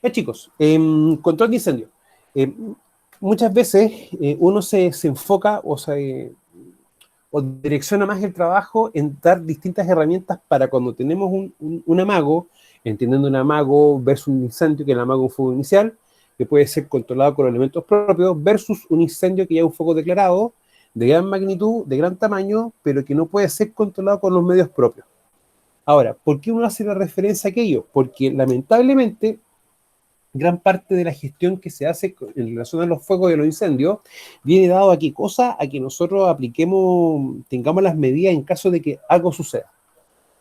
Chicos, control de incendio. Eh, Muchas veces uno se enfoca o direcciona más el trabajo en dar distintas herramientas para cuando tenemos un amago, entendiendo un amago versus un incendio, que el amago es un fuego inicial, que puede ser controlado con elementos propios, versus un incendio que ya es un fuego declarado, de gran magnitud, de gran tamaño, pero que no puede ser controlado con los medios propios. Ahora, ¿por qué uno hace la referencia a aquello? Porque lamentablemente gran parte de la gestión que se hace en relación a los fuegos y a los incendios viene dado a qué cosa, a que nosotros apliquemos, tengamos las medidas en caso de que algo suceda.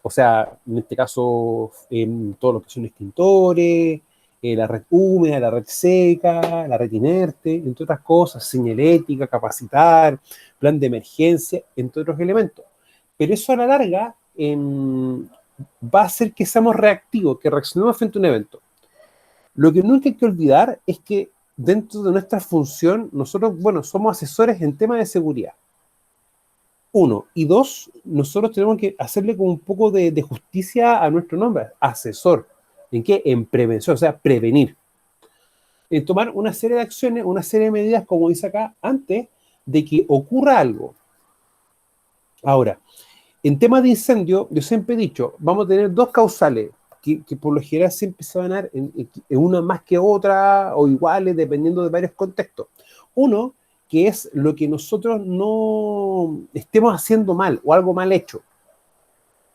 O sea, en este caso, en todo lo que son extintores, la red húmeda, la red seca, la red inerte, entre otras cosas, señalética, capacitar, plan de emergencia, entre otros elementos. Pero eso a la larga va a hacer que seamos reactivos, que reaccionemos frente a un evento. Lo que nunca hay que olvidar es que dentro de nuestra función, nosotros, bueno, somos asesores en temas de seguridad. Uno. Y dos, nosotros tenemos que hacerle como un poco de justicia a nuestro nombre, asesor. ¿En qué? En prevención, o sea, prevenir. En tomar una serie de acciones, una serie de medidas, como dice acá, antes de que ocurra algo. Ahora, en temas de incendio, yo siempre he dicho, vamos a tener dos causales, que por lo general siempre se van a dar en una más que otra, o iguales, dependiendo de varios contextos. Uno, que es lo que nosotros no estemos haciendo mal, o algo mal hecho.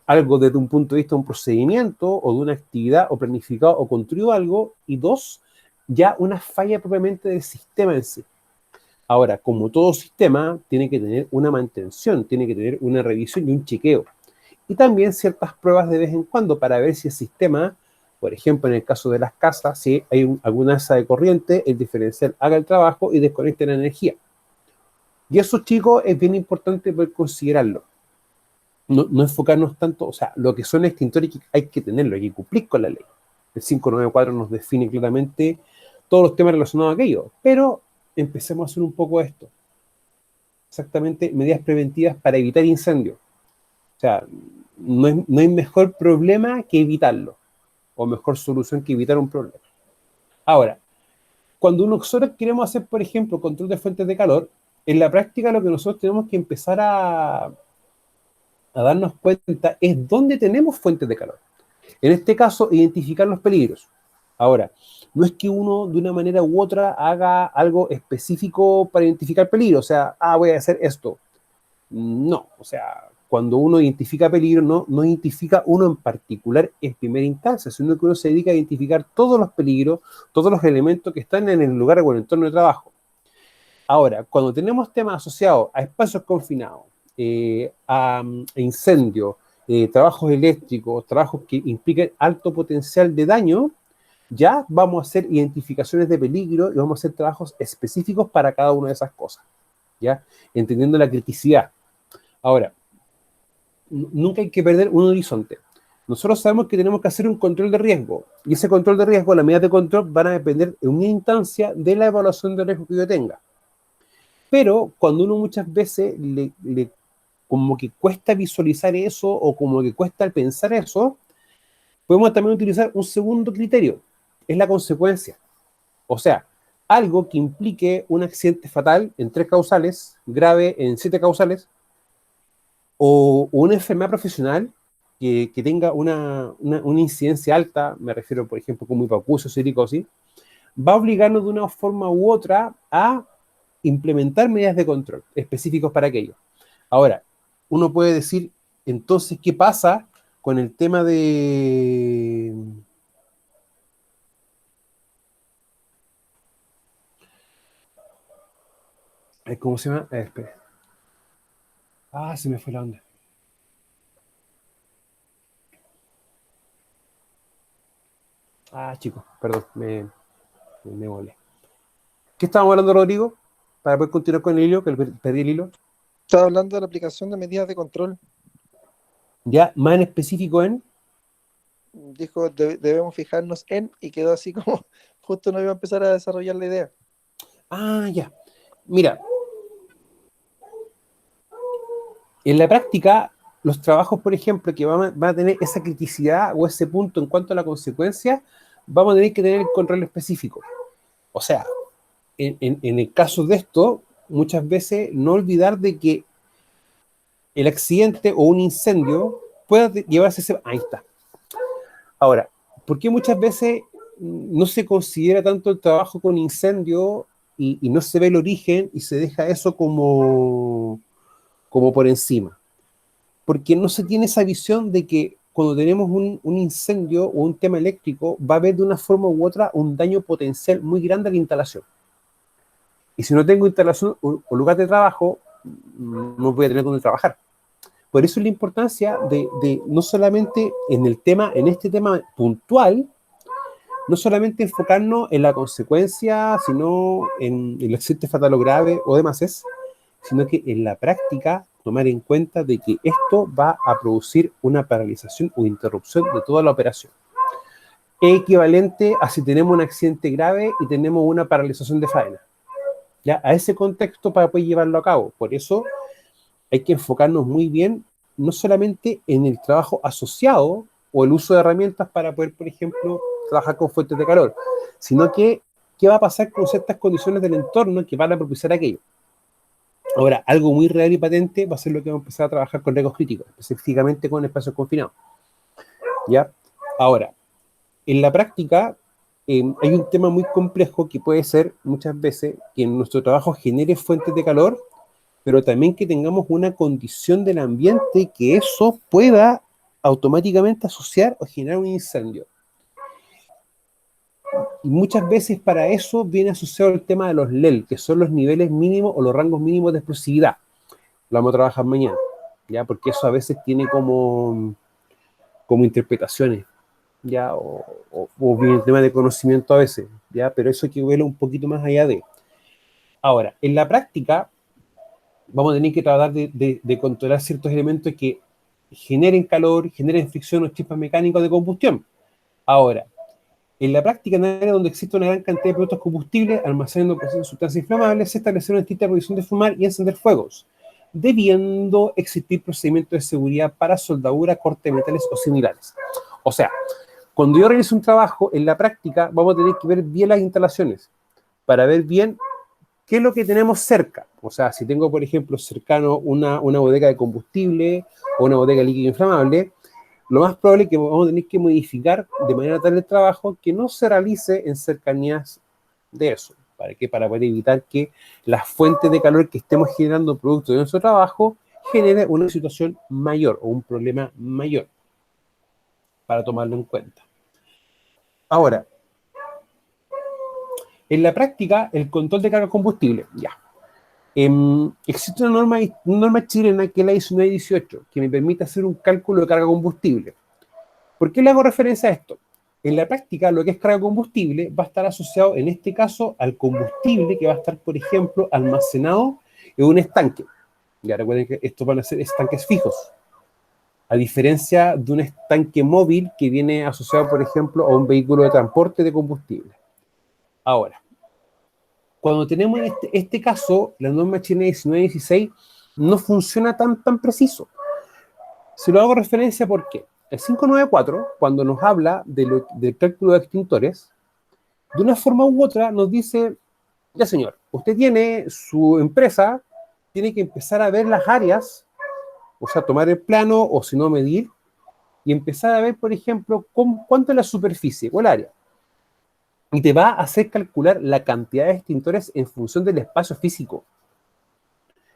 Algo desde un punto de vista de un procedimiento, o de una actividad, o planificado, o construido algo. Y dos, ya una falla propiamente del sistema en sí. Ahora, como todo sistema, tiene que tener una mantención, tiene que tener una revisión y un chequeo. Y también ciertas pruebas de vez en cuando para ver si el sistema, por ejemplo, en el caso de las casas, si hay alguna asa de corriente, el diferencial haga el trabajo y desconecte la energía. Y eso, chicos, es bien importante poder considerarlo. No enfocarnos tanto, o sea, lo que son extintores hay que tenerlo, hay que cumplir con la ley. El 594 nos define claramente todos los temas relacionados a aquello, pero empecemos a hacer un poco esto. Exactamente, medidas preventivas para evitar incendios. O sea, no hay mejor problema que evitarlo, o mejor solución que evitar un problema. Ahora, cuando nosotros queremos hacer, por ejemplo, control de fuentes de calor, en la práctica lo que nosotros tenemos que empezar a darnos cuenta es dónde tenemos fuentes de calor. En este caso, identificar los peligros. Ahora, no es que uno de una manera u otra haga algo específico para identificar peligro, o sea, voy a hacer esto. No, o sea, cuando uno identifica peligro, no identifica uno en particular en primera instancia, sino que uno se dedica a identificar todos los peligros, todos los elementos que están en el lugar o en el entorno de trabajo. Ahora, cuando tenemos temas asociados a espacios confinados, a incendios, trabajos eléctricos, trabajos que implican alto potencial de daño, ya vamos a hacer identificaciones de peligro y vamos a hacer trabajos específicos para cada una de esas cosas, ¿ya? Entendiendo la criticidad. Ahora, nunca hay que perder un horizonte. Nosotros sabemos que tenemos que hacer un control de riesgo, y ese control de riesgo, las medidas de control van a depender en una instancia de la evaluación de riesgo que yo tenga. Pero cuando uno muchas veces como que cuesta visualizar eso, o como que cuesta pensar eso, podemos también utilizar un segundo criterio, es la consecuencia. O sea, algo que implique un accidente fatal en 3 causales, grave en 7 causales, o una enfermedad profesional que tenga una incidencia alta, me refiero, por ejemplo, como hipoacusia o silicosis, va a obligarnos de una forma u otra a implementar medidas de control específicos para aquello. Ahora, uno puede decir, entonces, ¿qué pasa con el tema de... ¿Cómo se llama? Espera. Se me fue la onda. Chicos, perdón, me volé. ¿Qué estábamos hablando, Rodrigo? Para poder continuar con el hilo, que perdí el hilo. Estaba hablando de la aplicación de medidas de control. Ya, más en específico en... Dijo, debemos fijarnos en, y quedó así como justo no iba a empezar a desarrollar la idea. Ya. Mira, en la práctica, los trabajos, por ejemplo, que van a tener esa criticidad o ese punto en cuanto a la consecuencia, vamos a tener que tener el control específico. O sea, en el caso de esto, muchas veces no olvidar de que el accidente o un incendio pueda llevarse ese... Ahí está. Ahora, ¿por qué muchas veces no se considera tanto el trabajo con incendio y no se ve el origen y se deja eso como por encima? Porque no se tiene esa visión de que cuando tenemos un incendio o un tema eléctrico, va a haber de una forma u otra un daño potencial muy grande a la instalación. Y si no tengo instalación o lugar de trabajo, no voy a tener donde trabajar. Por eso la importancia de no solamente en este tema puntual, no solamente enfocarnos en la consecuencia, sino en el accidente fatal o grave o demás, sino que en la práctica tomar en cuenta de que esto va a producir una paralización o interrupción de toda la operación. Es equivalente a si tenemos un accidente grave y tenemos una paralización de faena. ¿Ya? A ese contexto para poder llevarlo a cabo. Por eso hay que enfocarnos muy bien, no solamente en el trabajo asociado o el uso de herramientas para poder, por ejemplo, trabajar con fuentes de calor, sino que qué va a pasar con ciertas condiciones del entorno que van a propiciar aquello. Ahora, algo muy real y patente va a ser lo que vamos a empezar a trabajar con riesgos críticos, específicamente con espacios confinados. ¿Ya? Ahora, en la práctica, hay un tema muy complejo que puede ser muchas veces que en nuestro trabajo genere fuentes de calor, pero también que tengamos una condición del ambiente que eso pueda automáticamente asociar o generar un incendio. Y muchas veces para eso viene asociado el tema de los LEL, que son los niveles mínimos o los rangos mínimos de explosividad. Lo vamos a trabajar mañana, ¿ya? Porque eso a veces tiene como interpretaciones, ¿ya? O bien el tema de conocimiento a veces, ¿ya? Pero eso hay que verlo un poquito más allá de. Ahora, en la práctica, vamos a tener que tratar de controlar ciertos elementos que generen calor, generen fricción o chispas mecánicos de combustión. Ahora, en la práctica, en áreas donde existe una gran cantidad de productos combustibles almacenando sustancias inflamables, se establecieron estrictas prohibición de fumar y encender fuegos, debiendo existir procedimientos de seguridad para soldadura, corte de metales o similares. O sea, cuando yo realizo un trabajo, en la práctica vamos a tener que ver bien las instalaciones para ver bien qué es lo que tenemos cerca. O sea, si tengo, por ejemplo, cercano una bodega de combustible o una bodega de líquido inflamable, lo más probable es que vamos a tener que modificar de manera tal el trabajo que no se realice en cercanías de eso. ¿Para qué? Para poder evitar que las fuentes de calor que estemos generando producto de nuestro trabajo genere una situación mayor o un problema mayor, para tomarlo en cuenta. Ahora, en la práctica, el control de carga de combustible, ya. Existe una norma chilena que es la 1918, que me permite hacer un cálculo de carga de combustible. ¿Por qué le hago referencia a esto? En la práctica, lo que es carga de combustible va a estar asociado, en este caso, al combustible que va a estar, por ejemplo, almacenado en un estanque. Ya recuerden que estos van a ser estanques fijos, a diferencia de un estanque móvil que viene asociado, por ejemplo, a un vehículo de transporte de combustible. Ahora, cuando tenemos este caso, la norma chilena 1916 no funciona tan preciso. Se lo hago referencia porque el 594, cuando nos habla del cálculo de extintores, de una forma u otra nos dice, ya señor, usted tiene su empresa, tiene que empezar a ver las áreas, o sea, tomar el plano o si no medir, y empezar a ver, por ejemplo, cuánto es la superficie o el área. Y te va a hacer calcular la cantidad de extintores en función del espacio físico.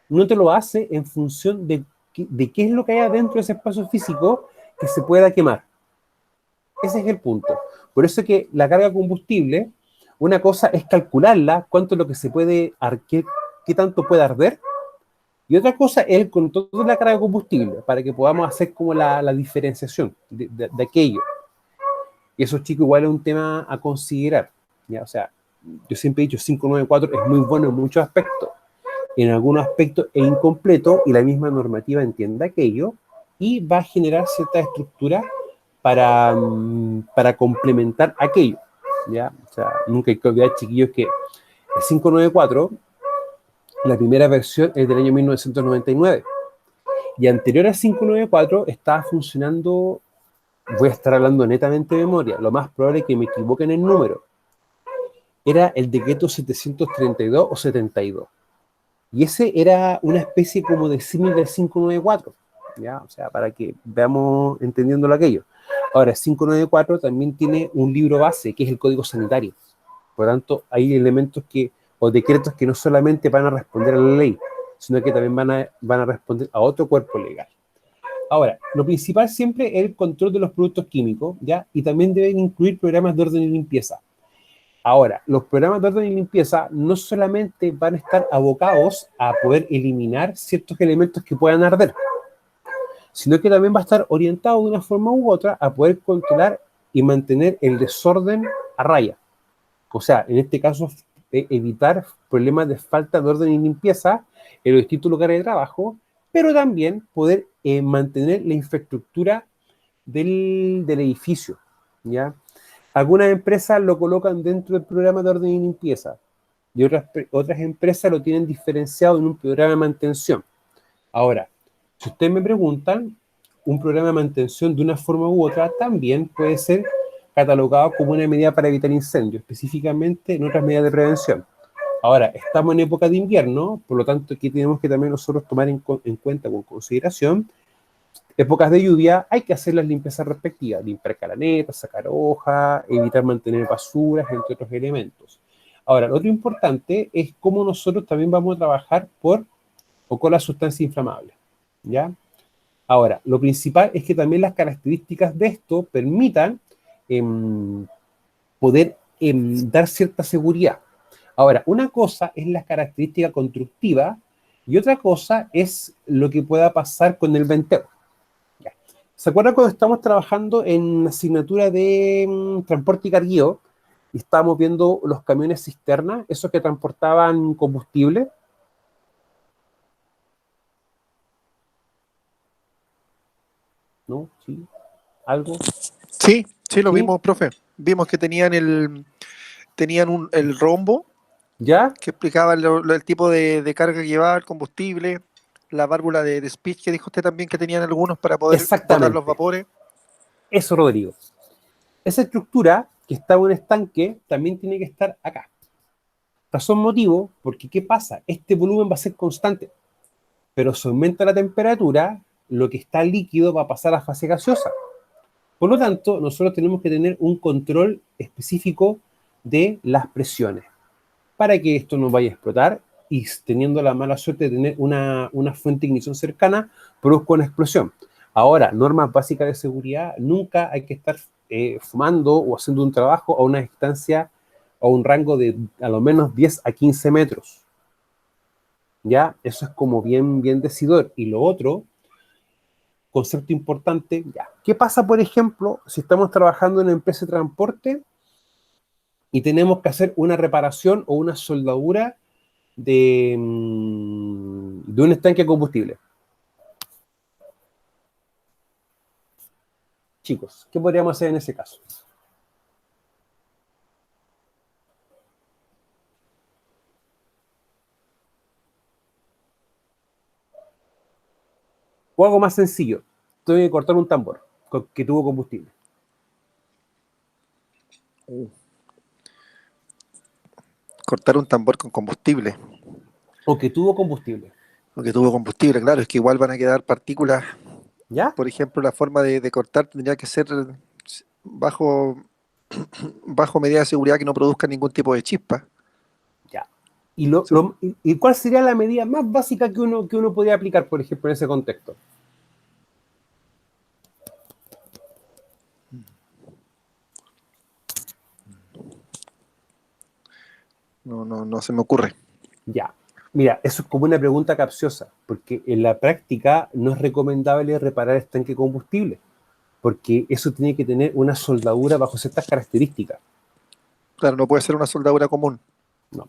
No te lo hace en función de qué es lo que hay adentro de ese espacio físico que se pueda quemar. Ese es el punto. Por eso es que la carga de combustible, una cosa es calcularla, cuánto es lo que se puede, qué tanto puede arder, y otra cosa es el control de la carga de combustible, para que podamos hacer como la diferenciación de aquello. Y eso, chicos, igual es un tema a considerar, ¿ya? O sea, yo siempre he dicho 594 es muy bueno en muchos aspectos. En algunos aspectos es incompleto y la misma normativa entiende aquello y va a generar cierta estructura para complementar aquello, ¿ya? O sea, nunca hay que olvidar, chiquillos, que el 594, la primera versión es del año 1999 y anterior al 594 estaba funcionando voy a estar hablando netamente de memoria, lo más probable es que me equivoque en el número, era el decreto 732 o 72. Y ese era una especie como de símil del 594, ¿ya? O sea, para que veamos entendiendo aquello. Ahora, el 594 también tiene un libro base, que es el Código Sanitario. Por lo tanto, hay elementos o decretos que no solamente van a responder a la ley, sino que también van a responder a otro cuerpo legal. Ahora, lo principal siempre es el control de los productos químicos, ¿ya? Y también deben incluir programas de orden y limpieza. Ahora, los programas de orden y limpieza no solamente van a estar abocados a poder eliminar ciertos elementos que puedan arder, sino que también va a estar orientado de una forma u otra a poder controlar y mantener el desorden a raya. O sea, en este caso, evitar problemas de falta de orden y limpieza en los distintos lugares de trabajo, pero también poder mantener la infraestructura del edificio, ¿ya? Algunas empresas lo colocan dentro del programa de orden y limpieza y otras empresas lo tienen diferenciado en un programa de mantención. Ahora, si ustedes me preguntan, un programa de mantención de una forma u otra también puede ser catalogado como una medida para evitar incendios, específicamente en otras medidas de prevención. Ahora, estamos en época de invierno, por lo tanto aquí tenemos que también nosotros tomar en cuenta, con consideración, épocas de lluvia, hay que hacer las limpiezas respectivas, limpiar calanetas, sacar hojas, evitar mantener basuras, entre otros elementos. Ahora, lo otro importante es cómo nosotros también vamos a trabajar con la sustancia inflamable, ¿ya? Ahora, lo principal es que también las características de esto permitan poder dar cierta seguridad. Ahora, una cosa es la característica constructiva y otra cosa es lo que pueda pasar con el venteo. ¿Se acuerdan cuando estamos trabajando en asignatura de transporte y carguío y estábamos viendo los camiones cisterna, esos que transportaban combustible? ¿No? ¿Sí? ¿Algo? Sí, sí, lo ¿Sí? vimos, profe. Vimos que tenían el rombo ¿Ya? que explicaba el tipo de carga que llevaba el combustible, la válvula de speech que dijo usted también que tenían algunos para poder botar los Exactamente. vapores. Eso, Rodrigo. Esa estructura que está en un estanque también tiene que estar acá. Razón motivo, porque ¿qué pasa? Este volumen va a ser constante, pero si aumenta la temperatura, lo que está líquido va a pasar a fase gaseosa. Por lo tanto, nosotros tenemos que tener un control específico de las presiones para que esto no vaya a explotar y teniendo la mala suerte de tener una fuente de ignición cercana, produzca una explosión. Ahora, normas básicas de seguridad, nunca hay que estar fumando o haciendo un trabajo a una distancia o un rango de a lo menos 10 a 15 metros. ¿Ya? Eso es como bien, bien decidor. Y lo otro, concepto importante, ya. ¿Qué pasa, por ejemplo, si estamos trabajando en una empresa de transporte y tenemos que hacer una reparación o una soldadura de un estanque de combustible? Chicos, ¿qué podríamos hacer en ese caso? O algo más sencillo, tengo que cortar un tambor que tuvo combustible. Cortar un tambor con combustible, O que tuvo combustible. o que tuvo combustible, claro, es que igual van a quedar partículas. ¿Ya? Por ejemplo, la forma de cortar tendría que ser bajo, bajo medida de seguridad que no produzca ningún tipo de chispa. Ya. ¿Y cuál sería la medida más básica que uno podría aplicar, por ejemplo, en ese contexto? No se me ocurre. Ya. Mira, eso es como una pregunta capciosa, porque en la práctica no es recomendable reparar estanque de combustible, porque eso tiene que tener una soldadura bajo ciertas características. Claro, no puede ser una soldadura común, No,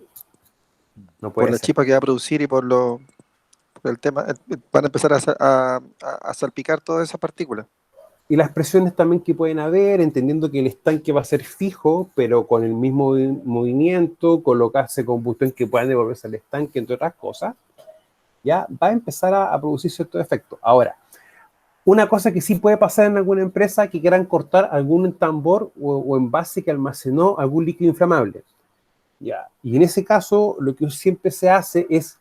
no por puede la ser. chispa que va a producir y por el tema, van a empezar a salpicar todas esas partículas. Y las presiones también que pueden haber, entendiendo que el estanque va a ser fijo, pero con el mismo movimiento, colocarse combustión que puedan devolverse al estanque, entre otras cosas, ya va a empezar a producir ciertos efectos. Ahora, Una cosa que sí puede pasar en alguna empresa que quieran cortar algún tambor o envase que almacenó algún líquido inflamable. Ya. Y en ese caso, lo que siempre se hace es,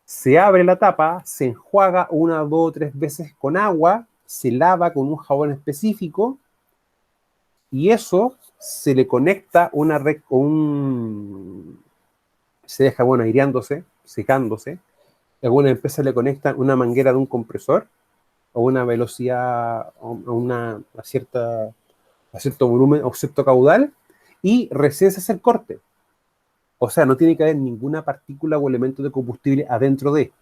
se abre la tapa, se enjuaga 1, 2, 3 veces con agua, se lava con un jabón específico y eso se le conecta una red con se deja, bueno, aireándose, secándose. Algunas empresas le conectan una manguera de un compresor a una velocidad, a cierto volumen, o cierto caudal, y recién se hace el corte. O sea, no tiene que haber ninguna partícula o elemento de combustible adentro de.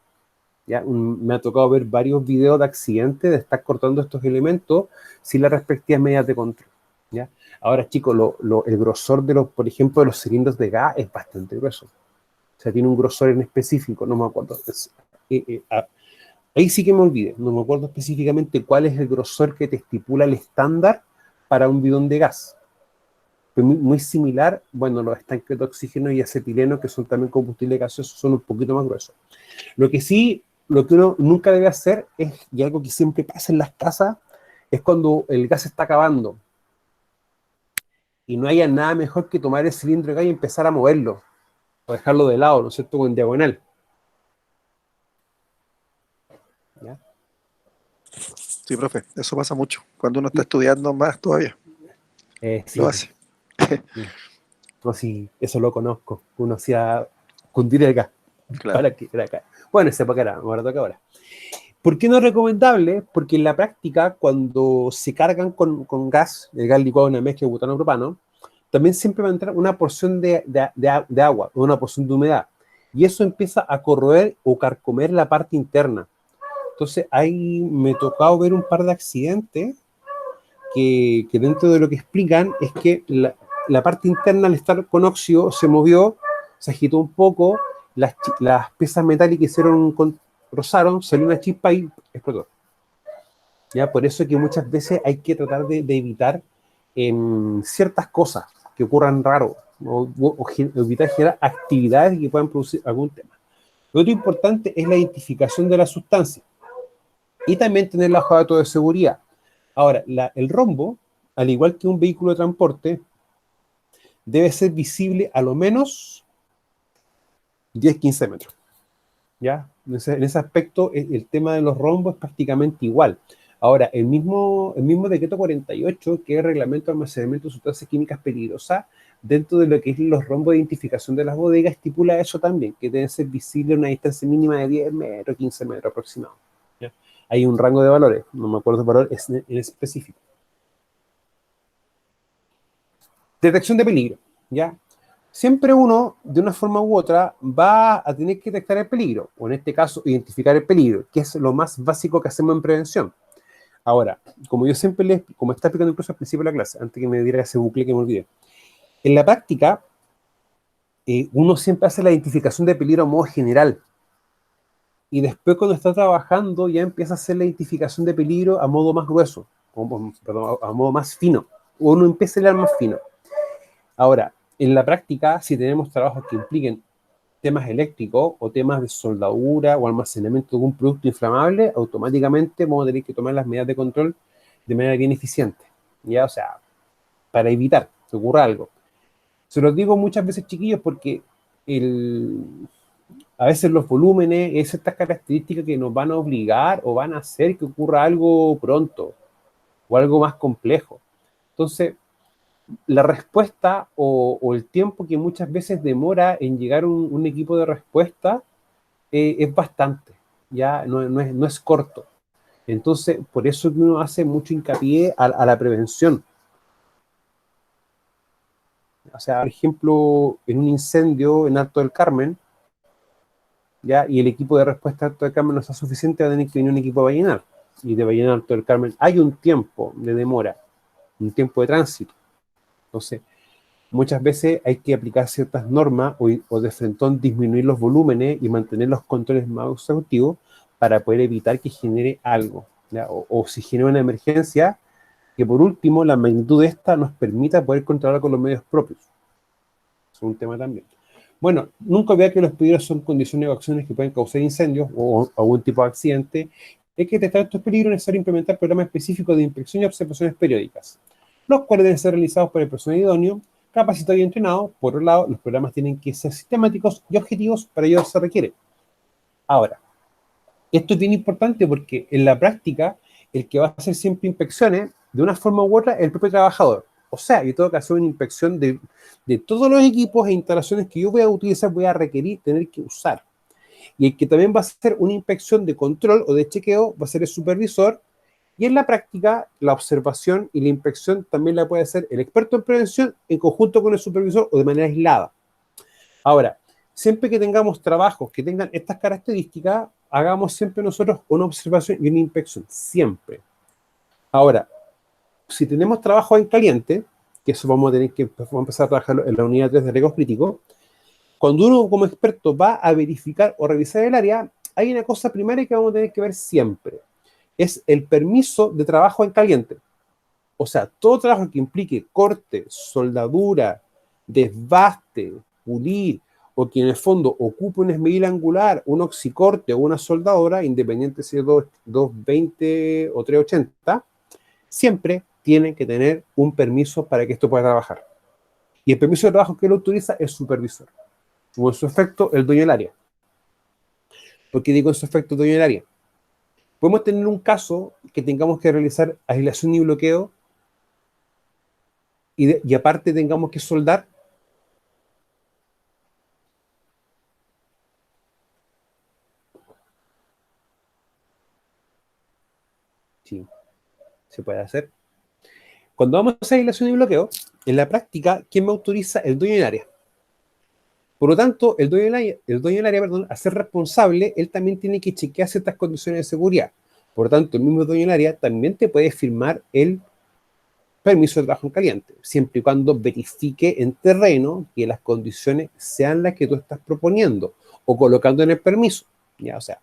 ¿Ya? Me ha tocado ver varios videos de accidentes de estar cortando estos elementos sin las respectivas medidas de control. ¿Ya? Ahora, chicos, el grosor de por ejemplo, de los cilindros de gas es bastante grueso. O sea, tiene un grosor en específico, no me acuerdo. Ahí sí que me olvidé, no me acuerdo específicamente cuál es el grosor que te estipula el estándar para un bidón de gas. Pero muy similar, bueno, los estanques de oxígeno y acetileno, que son también combustibles gaseosos, son un poquito más gruesos. Lo que uno nunca debe hacer es, y algo que siempre pasa en las casas, es cuando el gas se está acabando y no haya nada mejor que tomar el cilindro de gas y empezar a moverlo, o dejarlo de lado, ¿no es cierto?, en diagonal. ¿Ya? Sí, profe, eso pasa mucho. Cuando uno está estudiando más todavía, Sí, lo hace. no, sí, eso lo conozco. Uno hacía cundir el gas. Claro. Para que era acá. Bueno, esa época era, me acuerdo que ahora. ¿Por qué no es recomendable? Porque en la práctica, cuando se cargan con gas, el gas licuado en una mezcla de butano propano, también siempre va a entrar una porción de agua, una porción de humedad. Y eso empieza a corroer o carcomer la parte interna. Entonces, ahí me ha tocado ver un par de accidentes que dentro de lo que explican es que la parte interna al estar con óxido se movió, se agitó un poco, las piezas metálicas rozaron, salió una chispa y explotó. ¿Ya? Por eso es que muchas veces hay que tratar de evitar ciertas cosas que ocurran raro, o evitar generar actividades que puedan producir algún tema. Lo otro importante es la identificación de la sustancia y también tener la hoja de datos de seguridad. Ahora, el rombo, al igual que un vehículo de transporte, debe ser visible a lo menos 10-15 metros. ¿Ya? En ese aspecto, el tema de los rombos es prácticamente igual. Ahora, el mismo decreto 48, que es el reglamento de almacenamiento de sustancias químicas peligrosas, dentro de lo que es los rombos de identificación de las bodegas, estipula eso también, que deben ser visibles a una distancia mínima de 10 metros, 15 metros aproximado. ¿Ya? Hay un rango de valores, no me acuerdo el valor en específico. Detección de peligro, ¿ya? Siempre uno, de una forma u otra, va a tener que detectar el peligro, o en este caso, identificar el peligro, que es lo más básico que hacemos en prevención. Ahora, como yo siempre como está explicando incluso al principio de la clase, antes que me diera ese bucle que me olvidé, en la práctica, uno siempre hace la identificación de peligro a modo general, y después cuando está trabajando ya empieza a hacer la identificación de peligro a modo más grueso, perdón, a modo más fino, uno empieza a ir más fino. Ahora, en la práctica, si tenemos trabajos que impliquen temas eléctricos o temas de soldadura o almacenamiento de algún producto inflamable, automáticamente vamos a tener que tomar las medidas de control de manera bien eficiente, ¿ya? O sea, para evitar que ocurra algo. Se los digo muchas veces, chiquillos, porque a veces los volúmenes, es estas características que nos van a obligar o van a hacer que ocurra algo pronto o algo más complejo. Entonces, la respuesta o el tiempo que muchas veces demora en llegar un equipo de respuesta es bastante, ya no es corto. Entonces, por eso que uno hace mucho hincapié a la prevención. O sea, por ejemplo, en un incendio en Alto del Carmen, ya, y el equipo de respuesta de Alto del Carmen no está suficiente, va a tener que venir un equipo de Vallenar. Y de Vallenar a Alto del Carmen hay un tiempo de demora, un tiempo de tránsito. Entonces, muchas veces hay que aplicar ciertas normas o de frentón disminuir los volúmenes y mantener los controles más exhaustivos para poder evitar que genere algo, ¿ya? O si genera una emergencia, que por último la magnitud de esta nos permita poder controlar con los medios propios. Es un tema también. Bueno, nunca olvidar que los peligros son condiciones o acciones que pueden causar incendios o algún tipo de accidente. es que detectar estos peligros es necesario implementar programas específicos de inspección y observaciones periódicas, los cuales deben ser realizados por el personal idóneo, capacitado y entrenado. Por otro lado, los programas tienen que ser sistemáticos y objetivos, para ello se requiere. Ahora, esto es bien importante porque en la práctica, el que va a hacer siempre inspecciones, de una forma u otra, es el propio trabajador. O sea, yo tengo que hacer una inspección de todos los equipos e instalaciones que yo voy a utilizar, voy a requerir tener que usar. Y el que también va a hacer una inspección de control o de chequeo va a ser el supervisor. Y en la práctica, la observación y la inspección también la puede hacer el experto en prevención en conjunto con el supervisor o de manera aislada. Ahora, siempre que tengamos trabajos que tengan estas características, hagamos siempre nosotros una observación y una inspección, siempre. Ahora, si tenemos trabajo en caliente, que eso vamos a empezar a trabajar en la unidad 3 de riesgos críticos, cuando uno como experto va a verificar o revisar el área, hay una cosa primaria que vamos a tener que ver siempre. Es el permiso de trabajo en caliente. O sea, todo trabajo que implique corte, soldadura, desbaste, pulir, o que en el fondo ocupe una esmeril angular, un oxicorte o una soldadora, independiente si es 220 o 380, siempre tienen que tener un permiso para que esto pueda trabajar. Y el permiso de trabajo que lo autoriza es supervisor. O en su efecto, el dueño del área. ¿Por qué digo en su efecto el dueño del área? Podemos tener un caso que tengamos que realizar aislación y bloqueo y aparte tengamos que soldar. Sí, se puede hacer. Cuando vamos a hacer aislación y bloqueo, en la práctica, ¿quién me autoriza? El dueño del área. Por lo tanto, el dueño del área, a ser responsable, él también tiene que chequear ciertas condiciones de seguridad. Por lo tanto, el mismo dueño del área también te puede firmar el permiso de trabajo en caliente, siempre y cuando verifique en terreno que las condiciones sean las que tú estás proponiendo o colocando en el permiso. ¿Ya? O sea,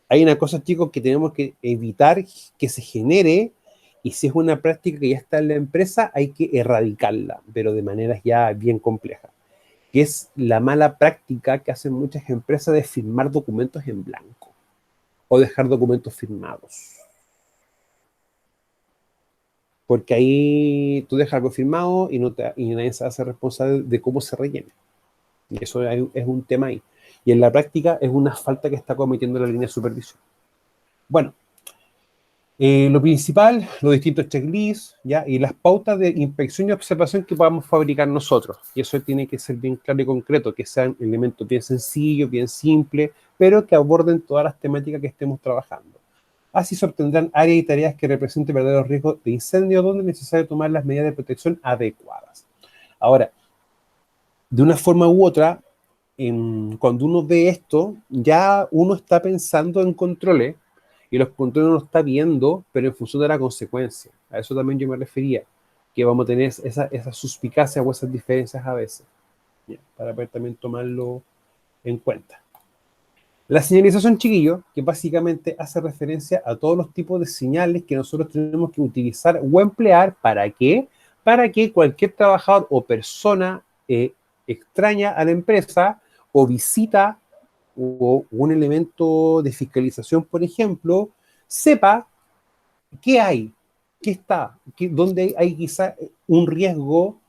hay una cosa, chicos, que tenemos que evitar que se genere, y si es una práctica que ya está en la empresa, hay que erradicarla, pero de maneras ya bien complejas, que es la mala práctica que hacen muchas empresas de firmar documentos en blanco o dejar documentos firmados. Porque ahí tú dejas algo firmado y nadie se hace responsable de cómo se rellena. Y eso es un tema ahí. Y en la práctica es una falta que está cometiendo la línea de supervisión. Bueno, lo principal, los distintos checklists, ¿ya? Y las pautas de inspección y observación que podamos fabricar nosotros. Y eso tiene que ser bien claro y concreto, que sean elementos bien sencillos, bien simples, pero que aborden todas las temáticas que estemos trabajando. Así se obtendrán áreas y tareas que representen verdaderos riesgos de incendio, donde es necesario tomar las medidas de protección adecuadas. Ahora, de una forma u otra, cuando uno ve esto, ya uno está pensando en controles, y los controles uno está viendo, pero en función de la consecuencia. A eso también yo me refería, que vamos a tener esa suspicacia o esas diferencias a veces, ¿ya? Para poder también tomarlo en cuenta. La señalización, chiquillo, que básicamente hace referencia a todos los tipos de señales que nosotros tenemos que utilizar o emplear. ¿Para qué? Para que cualquier trabajador o persona extraña a la empresa o visita o un elemento de fiscalización, por ejemplo, sepa qué hay, qué está, dónde hay quizá un riesgo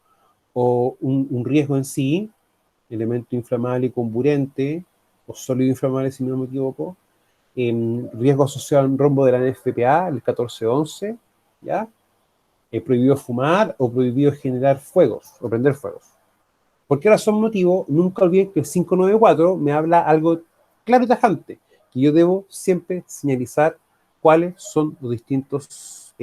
o un riesgo en sí, elemento inflamable y comburente, o sólido inflamable, si no me equivoco, riesgo asociado a un rombo de la NFPA, el 1411, ¿ya? Prohibido fumar o prohibido generar fuegos o prender fuegos. ¿Por qué razón motivo? Nunca olviden que el 594 me habla algo claro y tajante, que yo debo siempre señalizar cuáles son los distintos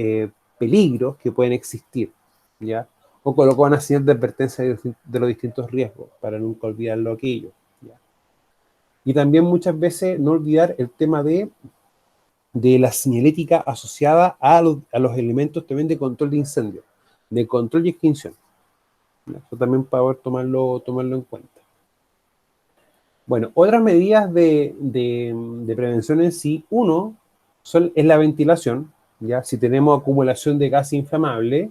peligros que pueden existir, ¿ya? O coloco una señal de advertencia de los distintos riesgos, para nunca olvidarlo aquello, ¿ya? Y también muchas veces no olvidar el tema de la señalética asociada a los elementos también de control de incendio, de control y extinción. Eso también para poder tomarlo en cuenta. Bueno, otras medidas de prevención en sí, es la ventilación, ¿ya? Si tenemos acumulación de gas inflamable,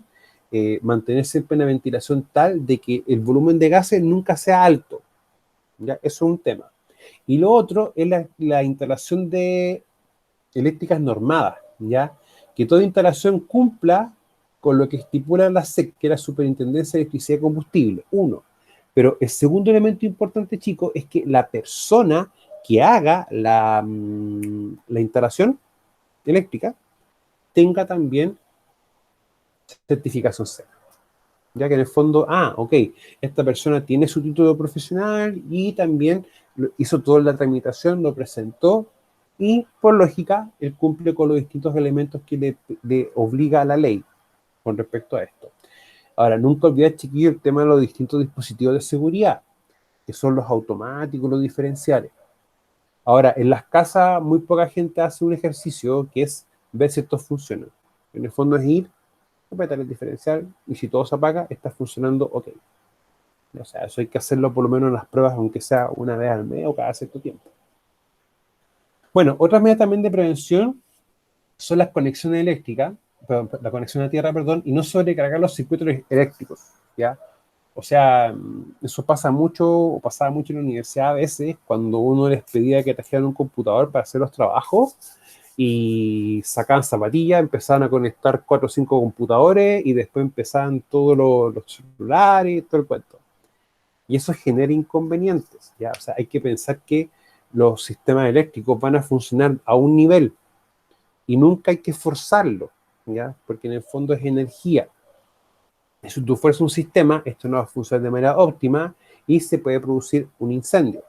mantener siempre una ventilación tal de que el volumen de gases nunca sea alto, ¿ya? Eso es un tema. Y lo otro es la instalación de eléctricas normadas, ¿ya? Que toda instalación cumpla con lo que estipula la SEC, que es la Superintendencia de Electricidad y Combustible, uno. Pero el segundo elemento importante, chicos, es que la persona que haga la instalación eléctrica tenga también certificación SEC. Ya que en el fondo, ok, esta persona tiene su título profesional y también hizo toda la tramitación, lo presentó y por lógica él cumple con los distintos elementos que le obliga a la ley con respecto a esto. Ahora, nunca olvidar, chiquillo, el tema de los distintos dispositivos de seguridad, que son los automáticos, los diferenciales. Ahora, en las casas muy poca gente hace un ejercicio que es ver si estos funcionan. En el fondo es ir, apretar el diferencial y si todo se apaga, está funcionando ok. O sea, eso hay que hacerlo por lo menos en las pruebas, aunque sea una vez al mes o cada cierto tiempo. Bueno, otras medidas también de prevención son las conexiones eléctricas, la conexión a tierra, perdón, y no sobrecargar los circuitos eléctricos, ¿ya? O sea, eso pasa mucho, o pasaba mucho en la universidad a veces, cuando uno les pedía que trajeran un computador para hacer los trabajos, y sacaban zapatillas, empezaban a conectar 4 o 5 computadores, y después empezaban todos los celulares, todo el cuento. Y eso genera inconvenientes, ¿ya? O sea, hay que pensar que los sistemas eléctricos van a funcionar a un nivel, y nunca hay que forzarlo, ¿ya? Porque en el fondo es energía. Si tú fuerzas un sistema, esto no va a funcionar de manera óptima y se puede producir un incendio.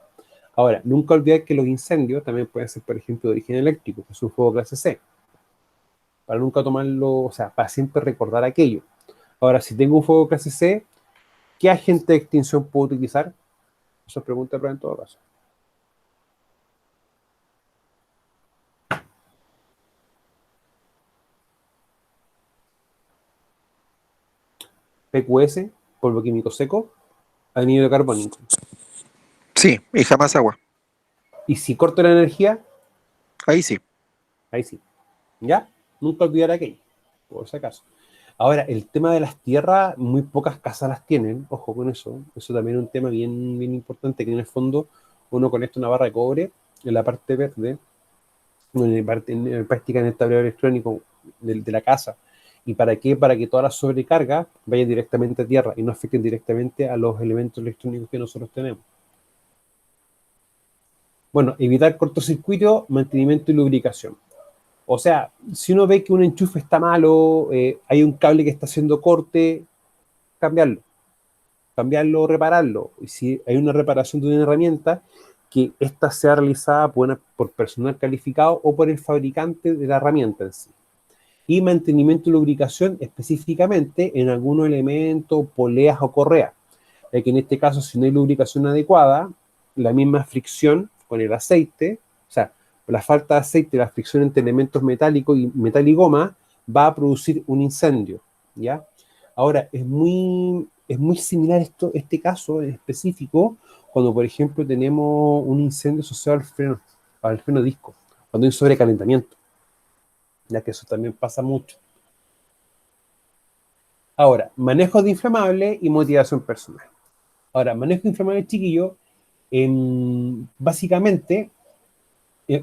Ahora, nunca olvidar que los incendios también pueden ser, por ejemplo, de origen eléctrico, que es un fuego clase C. Para nunca tomarlo, o sea, para siempre recordar aquello. Ahora, si tengo un fuego clase C, ¿qué agente de extinción puedo utilizar? Eso es pregunta, pero en todo caso. PQS, polvo químico seco, anhídrido carbónico. Sí, y jamás agua. Y si corto la energía, Ahí sí. ahí sí. ¿Ya? Nunca olvidar aquello, por si acaso. Ahora, el tema de las tierras, muy pocas casas las tienen, ojo con eso. Eso también es un tema bien, bien importante, que en el fondo uno conecta una barra de cobre en la parte verde, en práctica en el tablero electrónico de la casa. ¿Y para qué? Para que toda la sobrecarga vaya directamente a tierra y no afecten directamente a los elementos electrónicos que nosotros tenemos. Bueno, evitar cortocircuito, mantenimiento y lubricación. O sea, si uno ve que un enchufe está malo, hay un cable que está haciendo corte, cambiarlo, repararlo. Y si hay una reparación de una herramienta, que ésta sea realizada por personal calificado o por el fabricante de la herramienta en sí. Y mantenimiento y lubricación específicamente en algunos elementos, poleas o correas. Ya que en este caso, si no hay lubricación adecuada, la misma fricción con el aceite, o sea, la falta de aceite, la fricción entre elementos metálicos y metal y goma, va a producir un incendio, ¿ya? Ahora, es muy similar este caso en específico cuando, por ejemplo, tenemos un incendio asociado al freno disco, cuando hay un sobrecalentamiento, ya que eso también pasa mucho. Ahora, manejo de inflamable y motivación personal. Ahora, manejo de inflamable, chiquillo, básicamente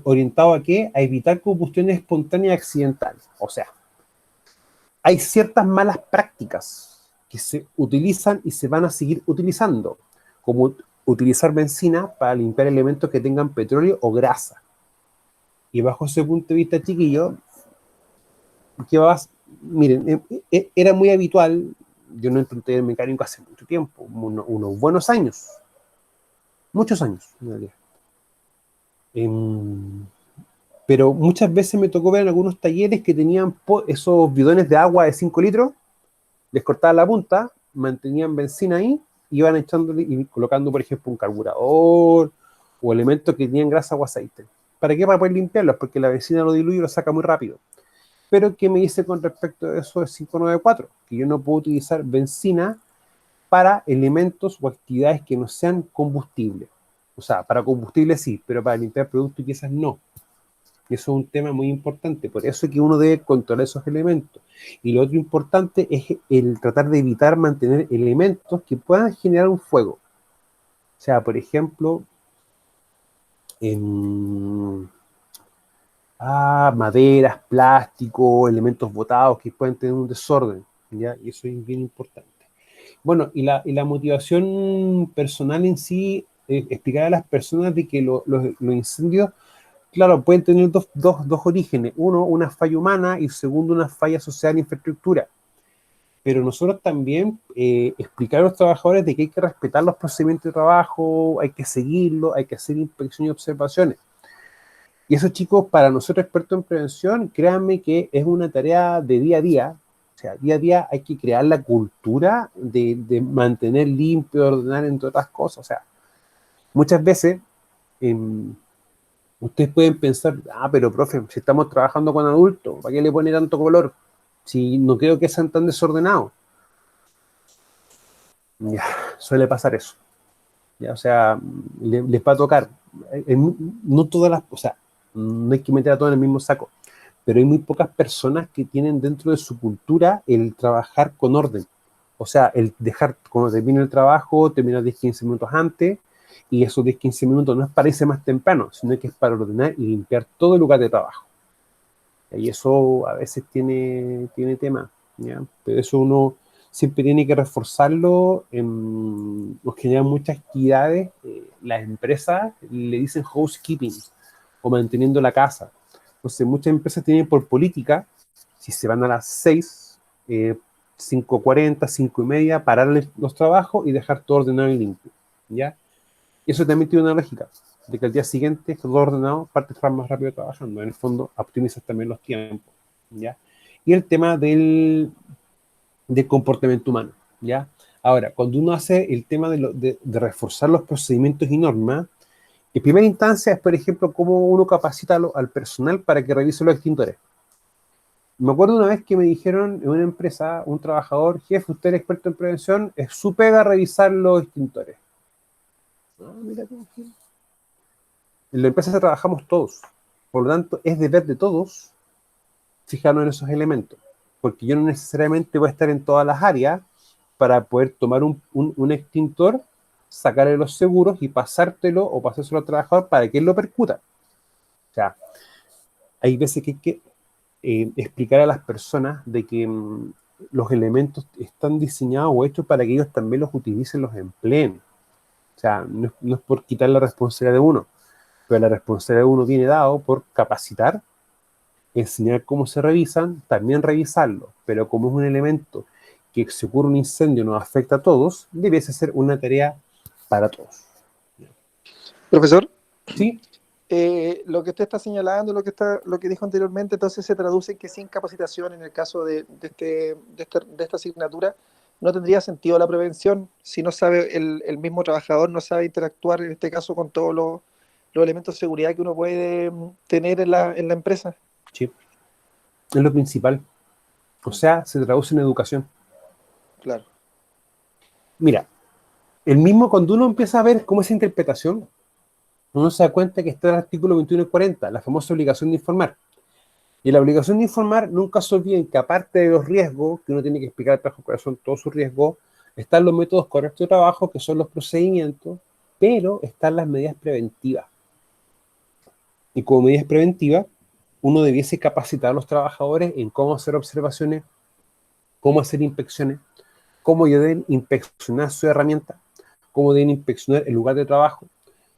orientado a qué? A evitar combustiones espontáneas accidentales. O sea, hay ciertas malas prácticas que se utilizan y se van a seguir utilizando, como utilizar benzina para limpiar elementos que tengan petróleo o grasa. Y bajo ese punto de vista, chiquillo, miren, era muy habitual, yo no entré en taller mecánico hace mucho tiempo, unos buenos años, muchos años, en realidad. Pero muchas veces me tocó ver en algunos talleres que tenían esos bidones de agua de 5 litros, les cortaban la punta, mantenían benzina ahí, iban echándole y colocando, por ejemplo, un carburador o elementos que tenían grasa o aceite. ¿Para qué? Para poder limpiarlos, porque la benzina lo diluye y lo saca muy rápido. Pero, ¿qué me dice con respecto a eso de 594? Que yo no puedo utilizar benzina para elementos o actividades que no sean combustibles. O sea, para combustible sí, pero para limpiar productos y piezas no. Y eso es un tema muy importante, por eso es que uno debe controlar esos elementos. Y lo otro importante es el tratar de evitar mantener elementos que puedan generar un fuego. O sea, por ejemplo, a maderas, plástico, elementos botados que pueden tener un desorden, ¿ya? Y eso es bien importante. Bueno, y la motivación personal en sí, explicar a las personas de que los incendios, claro, pueden tener dos orígenes. Uno, una falla humana, y segundo, una falla social de infraestructura. Pero nosotros también explicar a los trabajadores de que hay que respetar los procedimientos de trabajo, hay que seguirlo, hay que hacer inspecciones y observaciones. Y eso, chicos, para nosotros expertos en prevención, créanme que es una tarea de día a día. O sea, día a día hay que crear la cultura de mantener limpio, ordenar, entre otras cosas. O sea, muchas veces ustedes pueden pensar, pero profe, si estamos trabajando con adultos, ¿para qué le pone tanto color? Si no creo que sean tan desordenados. Ya, suele pasar eso. Ya, o sea, les va a tocar. No todas las, o sea, no hay que meter a todos en el mismo saco, pero hay muy pocas personas que tienen dentro de su cultura el trabajar con orden. O sea, el dejar, cuando termina el trabajo, terminar 10-15 minutos antes, y esos 10-15 minutos no es para irse más temprano, sino que es para ordenar y limpiar todo el lugar de trabajo. Y eso a veces tiene tema, ¿ya? Pero eso uno siempre tiene que reforzarlo. Nos generan muchas actividades. Las empresas le dicen housekeeping o manteniendo la casa. Entonces, muchas empresas tienen por política, si se van a las 6, 5:40, 5:30, parar los trabajos y dejar todo ordenado y limpio, ¿ya? Y eso también tiene una lógica, de que al día siguiente, todo ordenado, partes más rápido trabajando. En el fondo, optimizas también los tiempos, ¿ya? Y el tema del comportamiento humano, ¿ya? Ahora, cuando uno hace el tema de reforzar los procedimientos y normas, en primera instancia es, por ejemplo, cómo uno capacita al personal para que revise los extintores. Me acuerdo una vez que me dijeron en una empresa, un trabajador: jefe, usted es experto en prevención, es su pega revisar los extintores. Mira tú. En la empresa trabajamos todos, por lo tanto es deber de todos fijarnos en esos elementos, porque yo no necesariamente voy a estar en todas las áreas para poder tomar un extintor, sacarle los seguros y pasártelo o pasárselo al trabajador para que él lo percuta. O sea, hay veces que hay que explicar a las personas de que los elementos están diseñados o hechos para que ellos también los utilicen, los empleen. O sea, no es por quitar la responsabilidad de uno, pero la responsabilidad de uno viene dado por capacitar, enseñar cómo se revisan, también revisarlo, pero como es un elemento que si ocurre un incendio nos afecta a todos, debiese ser una tarea para todos. Profesor, ¿Sí? lo que usted está señalando, lo que dijo anteriormente, entonces se traduce en que sin capacitación, en el caso de esta asignatura, no tendría sentido la prevención si no sabe, el mismo trabajador no sabe interactuar, en este caso, con todos los elementos de seguridad que uno puede tener en la empresa. Sí, es lo principal. O sea, se traduce en educación. Claro. Mira, el mismo cuando uno empieza a ver cómo es esa interpretación, uno se da cuenta que está el artículo 21 y 40, la famosa obligación de informar. Y la obligación de informar, nunca se olviden que aparte de los riesgos, que uno tiene que explicar al trabajo cuáles son todos sus riesgos, están los métodos correctos de trabajo, que son los procedimientos, pero están las medidas preventivas. Y como medidas preventivas, uno debiese capacitar a los trabajadores en cómo hacer observaciones, cómo hacer inspecciones, cómo deben inspeccionar su herramienta, cómo deben inspeccionar el lugar de trabajo,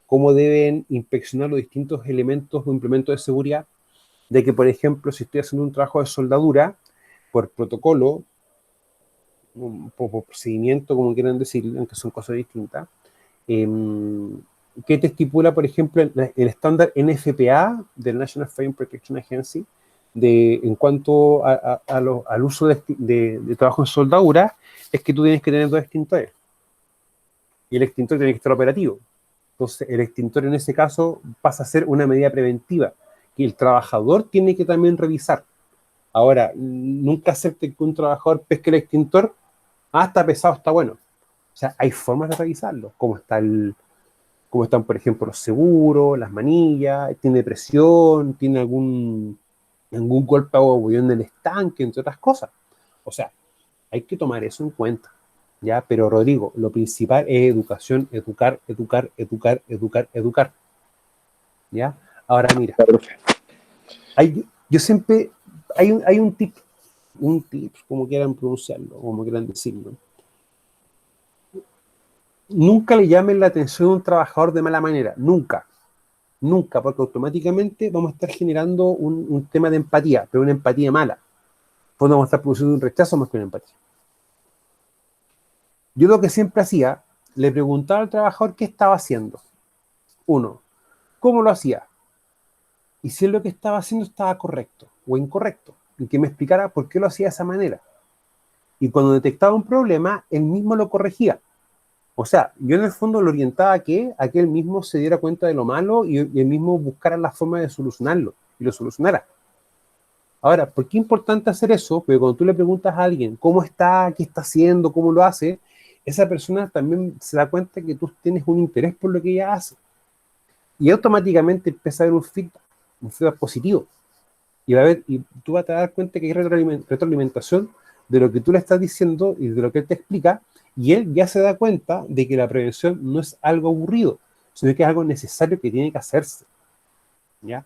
cómo deben inspeccionar los distintos elementos o implementos de seguridad, de que, por ejemplo, si estoy haciendo un trabajo de soldadura, por protocolo, por procedimiento, como quieran decir, aunque son cosas distintas, ¿qué te estipula, por ejemplo, el estándar NFPA del National Fire Protection Agency en cuanto al uso de trabajo en soldadura? Es que tú tienes que tener 2 extintores y el extintor tiene que estar operativo. Entonces, el extintor en ese caso pasa a ser una medida preventiva que el trabajador tiene que también revisar. Ahora, nunca acepte que un trabajador pesque el extintor, está pesado, está bueno. O sea, hay formas de revisarlo, como están, por ejemplo, los seguros, las manillas, tiene presión, tiene algún golpe o bollón del estanque, entre otras cosas. O sea, hay que tomar eso en cuenta, ¿ya? Pero, Rodrigo, lo principal es educación, educar, educar, educar, educar, educar, ¿ya? Ahora, mira, yo siempre, hay un tip, como quieran pronunciarlo, como quieran decirlo. Nunca le llamen la atención a un trabajador de mala manera, nunca, porque automáticamente vamos a estar generando un tema de empatía, pero una empatía mala. Pues vamos a estar produciendo un rechazo más que una empatía. Yo lo que siempre hacía, le preguntaba al trabajador qué estaba haciendo. Uno, ¿cómo lo hacía? Y si lo que estaba haciendo estaba correcto o incorrecto, y que me explicara por qué lo hacía de esa manera. Y cuando detectaba un problema, él mismo lo corregía. O sea, yo en el fondo lo orientaba a que él mismo se diera cuenta de lo malo y él mismo buscara la forma de solucionarlo y lo solucionara. Ahora, ¿por qué es importante hacer eso? Porque cuando tú le preguntas a alguien cómo está, qué está haciendo, cómo lo hace, esa persona también se da cuenta que tú tienes un interés por lo que ella hace. Y automáticamente empieza a haber un feedback positivo. Y tú vas a dar cuenta que hay retroalimentación de lo que tú le estás diciendo y de lo que él te explica, y él ya se da cuenta de que la prevención no es algo aburrido, sino que es algo necesario que tiene que hacerse. ¿Ya?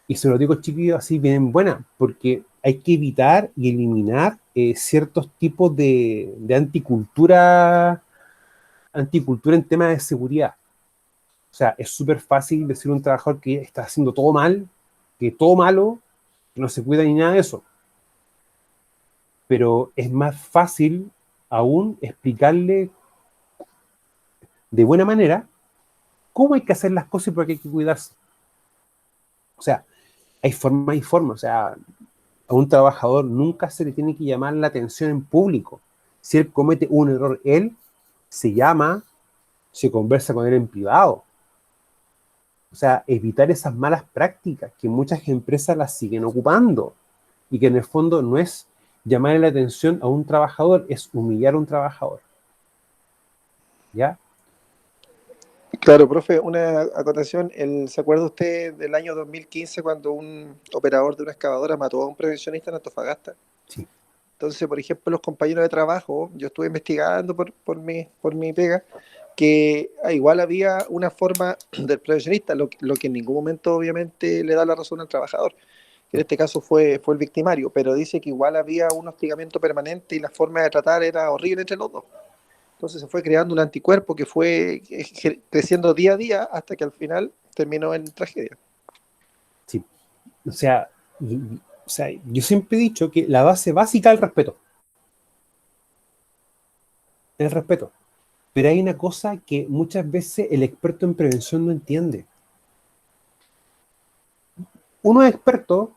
Y se lo digo, chiquillos, así bien buena, porque hay que evitar y eliminar ciertos tipos de anticultura en temas de seguridad. O sea, es súper fácil decir a un trabajador que está haciendo todo mal, que todo malo, que no se cuida ni nada de eso. Pero es más fácil aún explicarle de buena manera cómo hay que hacer las cosas y por qué hay que cuidarse. O sea, hay formas y formas. O sea, a un trabajador nunca se le tiene que llamar la atención en público. Si él comete un error, él se llama, se conversa con él en privado. O sea, evitar esas malas prácticas que muchas empresas las siguen ocupando y que en el fondo no es llamar la atención a un trabajador, es humillar a un trabajador. ¿Ya? Claro, profe, una acotación. ¿Se acuerda usted del año 2015 cuando un operador de una excavadora mató a un prevencionista en Antofagasta? Sí. Entonces, por ejemplo, los compañeros de trabajo, yo estuve investigando por mi pega, que igual había una forma del prevencionista, lo que en ningún momento obviamente le da la razón al trabajador, que en este caso fue el victimario, pero dice que igual había un hostigamiento permanente y la forma de tratar era horrible entre los dos. Entonces se fue creando un anticuerpo que fue creciendo día a día hasta que al final terminó en tragedia. Sí. O sea, yo siempre he dicho que la base básica es el respeto. Pero hay una cosa que muchas veces el experto en prevención no entiende. Uno es experto,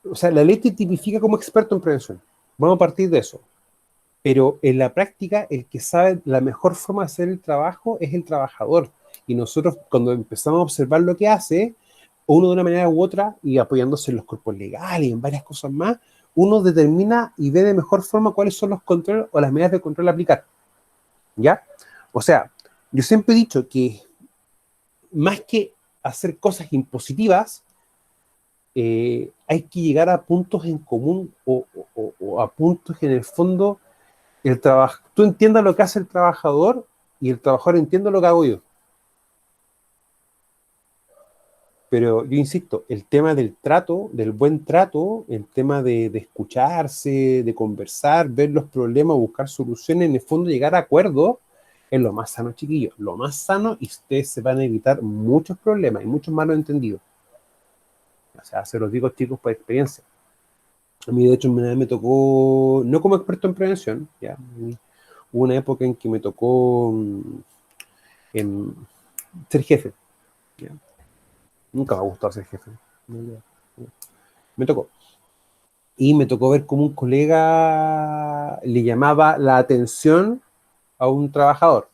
o sea, la ley te tipifica como experto en prevención. Vamos a partir de eso. Pero en la práctica, el que sabe la mejor forma de hacer el trabajo es el trabajador. Y nosotros, cuando empezamos a observar lo que hace, uno de una manera u otra, y apoyándose en los cuerpos legales y en varias cosas más, uno determina y ve de mejor forma cuáles son los controles o las medidas de control a aplicar. ¿Ya? O sea, yo siempre he dicho que más que hacer cosas impositivas, hay que llegar a puntos en común o a puntos que en el fondo tú entiendas lo que hace el trabajador y el trabajador entienda lo que hago yo. Pero yo insisto, el tema del trato, del buen trato, el tema de escucharse, de conversar, ver los problemas, buscar soluciones, en el fondo llegar a acuerdos, es lo más sano, chiquillos. Lo más sano, y ustedes se van a evitar muchos problemas y muchos malos entendidos. O sea, se los digo, chicos, por experiencia. A mí, de hecho, una vez me tocó, no como experto en prevención, ya, hubo una época en que me tocó ser jefe. ¿Ya? Nunca me ha gustado ser jefe. Me tocó. Y me tocó ver cómo un colega le llamaba la atención a un trabajador.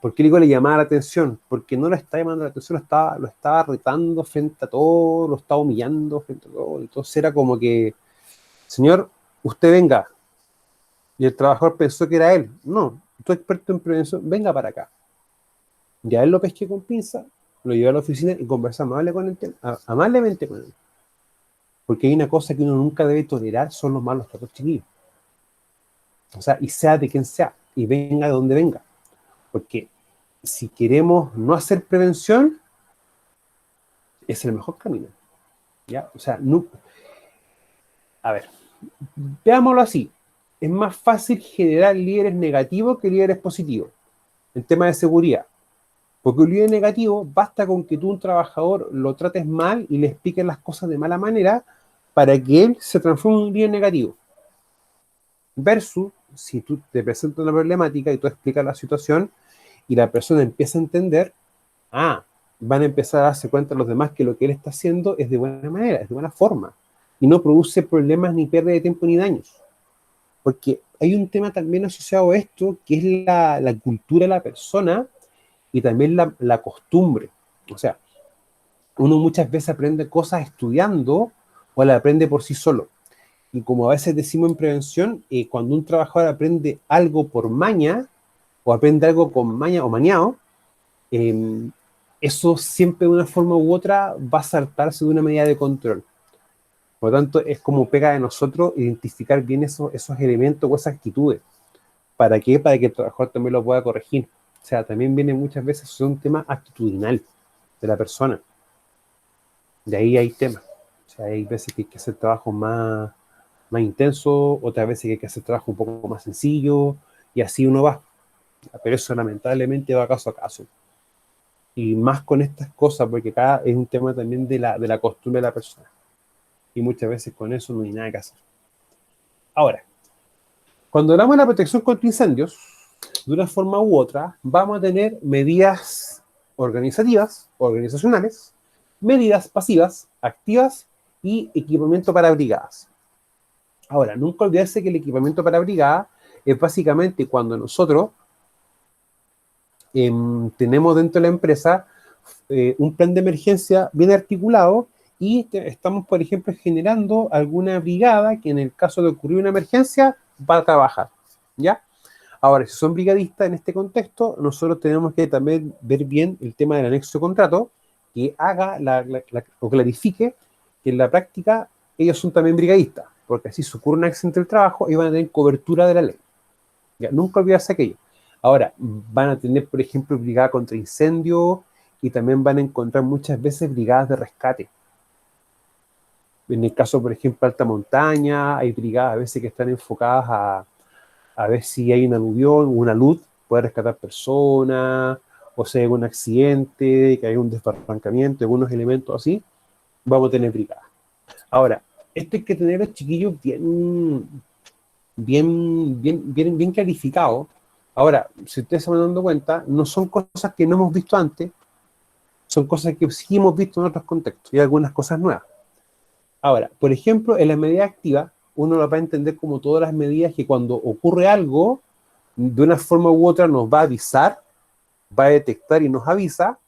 ¿Por qué digo le llamaba la atención? Porque no lo estaba llamando la atención, lo estaba retando frente a todo, lo estaba humillando frente a todo. Entonces era como que, señor, usted venga. Y el trabajador pensó que era él. No, tú experto en prevención, venga para acá. Ya él lo pesqué con pinza, lo llevé a la oficina y conversé amablemente con él. Porque hay una cosa que uno nunca debe tolerar, son los malos tratos chiquillos. O sea, y sea de quien sea, y venga de donde venga. Porque si queremos no hacer prevención, es el mejor camino, ¿ya? O sea, no, a ver, veámoslo así. Es más fácil generar líderes negativos que líderes positivos en tema de seguridad. Porque un líder negativo, basta con que tú, un trabajador, lo trates mal y le expliques las cosas de mala manera para que él se transforme en un líder negativo. Versus, si tú te presentas una problemática y tú explicas la situación y la persona empieza a entender, van a empezar a darse cuenta los demás que lo que él está haciendo es de buena manera, es de buena forma, y no produce problemas ni pérdida de tiempo ni daños. Porque hay un tema también asociado a esto, que es la cultura de la persona y también la costumbre. O sea, uno muchas veces aprende cosas estudiando o la aprende por sí solo. Y como a veces decimos en prevención, cuando un trabajador aprende algo por maña, o aprende algo con maña o mañado, eso siempre de una forma u otra va a saltarse de una medida de control. Por lo tanto, es como pega de nosotros identificar bien esos elementos o esas actitudes. ¿Para qué? Para que el trabajador también lo pueda corregir. O sea, también viene muchas veces, son un tema actitudinal de la persona. De ahí hay temas. O sea, hay veces que hay que hacer trabajo más intenso, otras veces que hay que hacer trabajo un poco más sencillo, y así uno va. Pero eso lamentablemente va caso a caso. Y más con estas cosas, porque acá es un tema también de la costumbre de la persona. Y muchas veces con eso no hay nada que hacer. Ahora, cuando hablamos de la protección contra incendios, de una forma u otra, vamos a tener medidas organizativas, organizacionales, medidas pasivas, activas y equipamiento para brigadas. Ahora, nunca olvidarse que el equipamiento para brigada es básicamente cuando nosotros tenemos dentro de la empresa un plan de emergencia bien articulado y estamos, por ejemplo, generando alguna brigada que en el caso de ocurrir una emergencia va a trabajar, ¿ya? Ahora, si son brigadistas en este contexto, nosotros tenemos que también ver bien el tema del anexo de contrato, que haga o clarifique que en la práctica ellos son también brigadistas, porque así si ocurre un accidente del trabajo, ellos van a tener cobertura de la ley. ¿Ya? Nunca olvidarse aquello. Ahora, van a tener, por ejemplo, brigada contra incendio y también van a encontrar muchas veces brigadas de rescate. En el caso, por ejemplo, alta montaña, hay brigadas a veces que están enfocadas a ver si hay un aluvión, una luz, poder rescatar personas, o si hay un accidente, que hay un desbarrancamiento, algunos elementos así, vamos a tener brigadas. Ahora, esto hay que tener los chiquillos bien clarificados. Ahora, si ustedes se van dando cuenta, no son cosas que no hemos visto antes, son cosas que sí hemos visto en otros contextos y algunas cosas nuevas. Ahora, por ejemplo, en la medida activa, uno lo va a entender como todas las medidas que cuando ocurre algo, de una forma u otra nos va a avisar, va a detectar y nos avisa,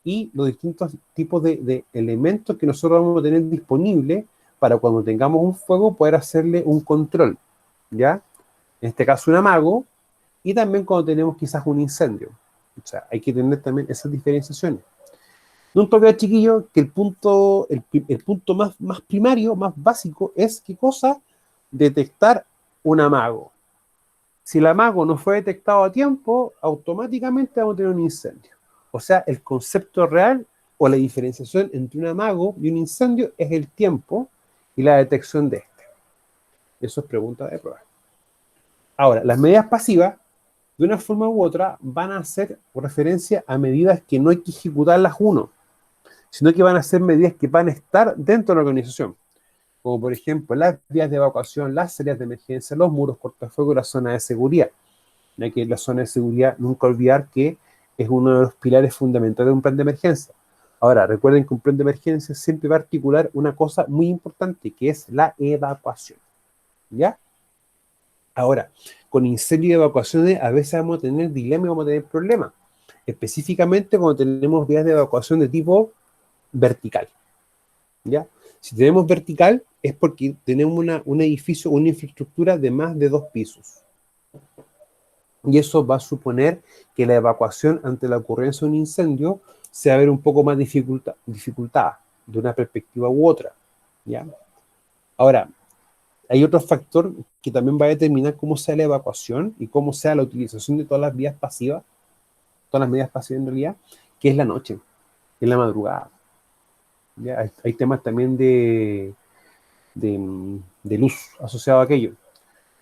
y los distintos tipos de elementos que nosotros vamos a tener disponibles para cuando tengamos un fuego poder hacerle un control, ¿ya? En este caso un amago, y también cuando tenemos quizás un incendio. O sea, hay que tener también esas diferenciaciones. Nunca olvidar, chiquillo, que el punto más primario, más básico, es ¿qué cosa? Detectar un amago. Si el amago no fue detectado a tiempo, automáticamente vamos a tener un incendio. O sea, el concepto real o la diferenciación entre un amago y un incendio es el tiempo y la detección de este. Eso es pregunta de prueba. Ahora, las medidas pasivas, de una forma u otra, van a hacer referencia a medidas que no hay que ejecutarlas uno, sino que van a ser medidas que van a estar dentro de la organización, como por ejemplo las vías de evacuación, las salidas de emergencia, los muros cortafuegos y la zona de seguridad. Ya que la zona de seguridad, nunca olvidar que es uno de los pilares fundamentales de un plan de emergencia. Ahora, recuerden que un plan de emergencia siempre va a articular una cosa muy importante, que es la evacuación. ¿Ya? Ahora, con incendio y evacuaciones a veces vamos a tener dilemas y vamos a tener problemas. Específicamente cuando tenemos vías de evacuación de tipo vertical. ¿Ya? Si tenemos vertical es porque tenemos un edificio, una infraestructura de más de 2 pisos. Y eso va a suponer que la evacuación ante la ocurrencia de un incendio se va a ver un poco más dificultada de una perspectiva u otra. ¿Ya? Ahora, hay otro factor que también va a determinar cómo sea la evacuación y cómo sea la utilización de todas las vías pasivas, todas las medidas pasivas en realidad, que es la noche, es la madrugada. ¿ya? Hay temas también de luz asociado a aquello.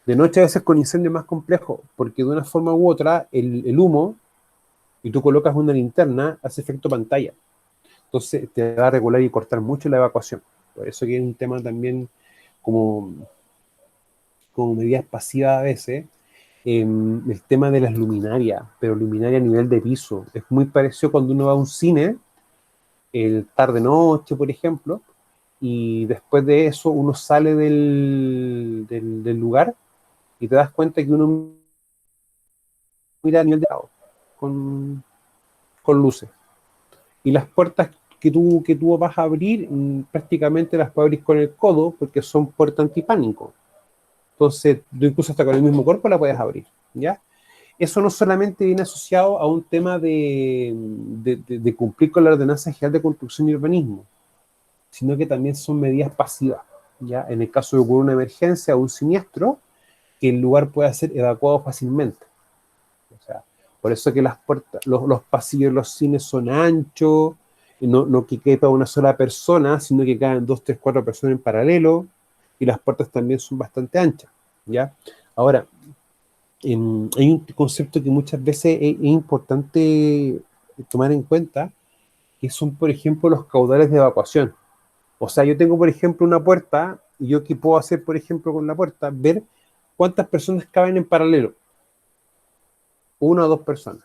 De noche a veces con incendio es más complejo, porque de una forma u otra el humo, y tú colocas una linterna, hace efecto pantalla. Entonces te va a regular y cortar mucho la evacuación. Por eso que es un tema también como, como medidas pasivas a veces. El tema de las luminarias, pero luminaria a nivel de piso. Es muy parecido cuando uno va a un cine, el tarde-noche, por ejemplo, y después de eso uno sale del lugar y te das cuenta que uno mira a nivel de lado, con, con luces. Y las puertas que tú vas a abrir, prácticamente las puedes abrir con el codo, porque son puertas antipánico. Entonces, tú incluso hasta con el mismo cuerpo la puedes abrir, ¿ya? Eso no solamente viene asociado a un tema de cumplir con la Ordenanza General de Construcción y Urbanismo, sino que también son medidas pasivas, ¿ya? En el caso de ocurrir una emergencia o un siniestro, que el lugar pueda ser evacuado fácilmente. O sea, por eso que las puertas, los pasillos de los cines son anchos, no que quepa una sola persona, sino que caen 2, 3, 4 personas en paralelo, y las puertas también son bastante anchas, ¿ya? Ahora, hay un concepto que muchas veces es importante tomar en cuenta, que son, por ejemplo, los caudales de evacuación. O sea, yo tengo, por ejemplo, una puerta, y yo qué puedo hacer, por ejemplo, con la puerta, ver cuántas personas caben en paralelo. Una o dos personas.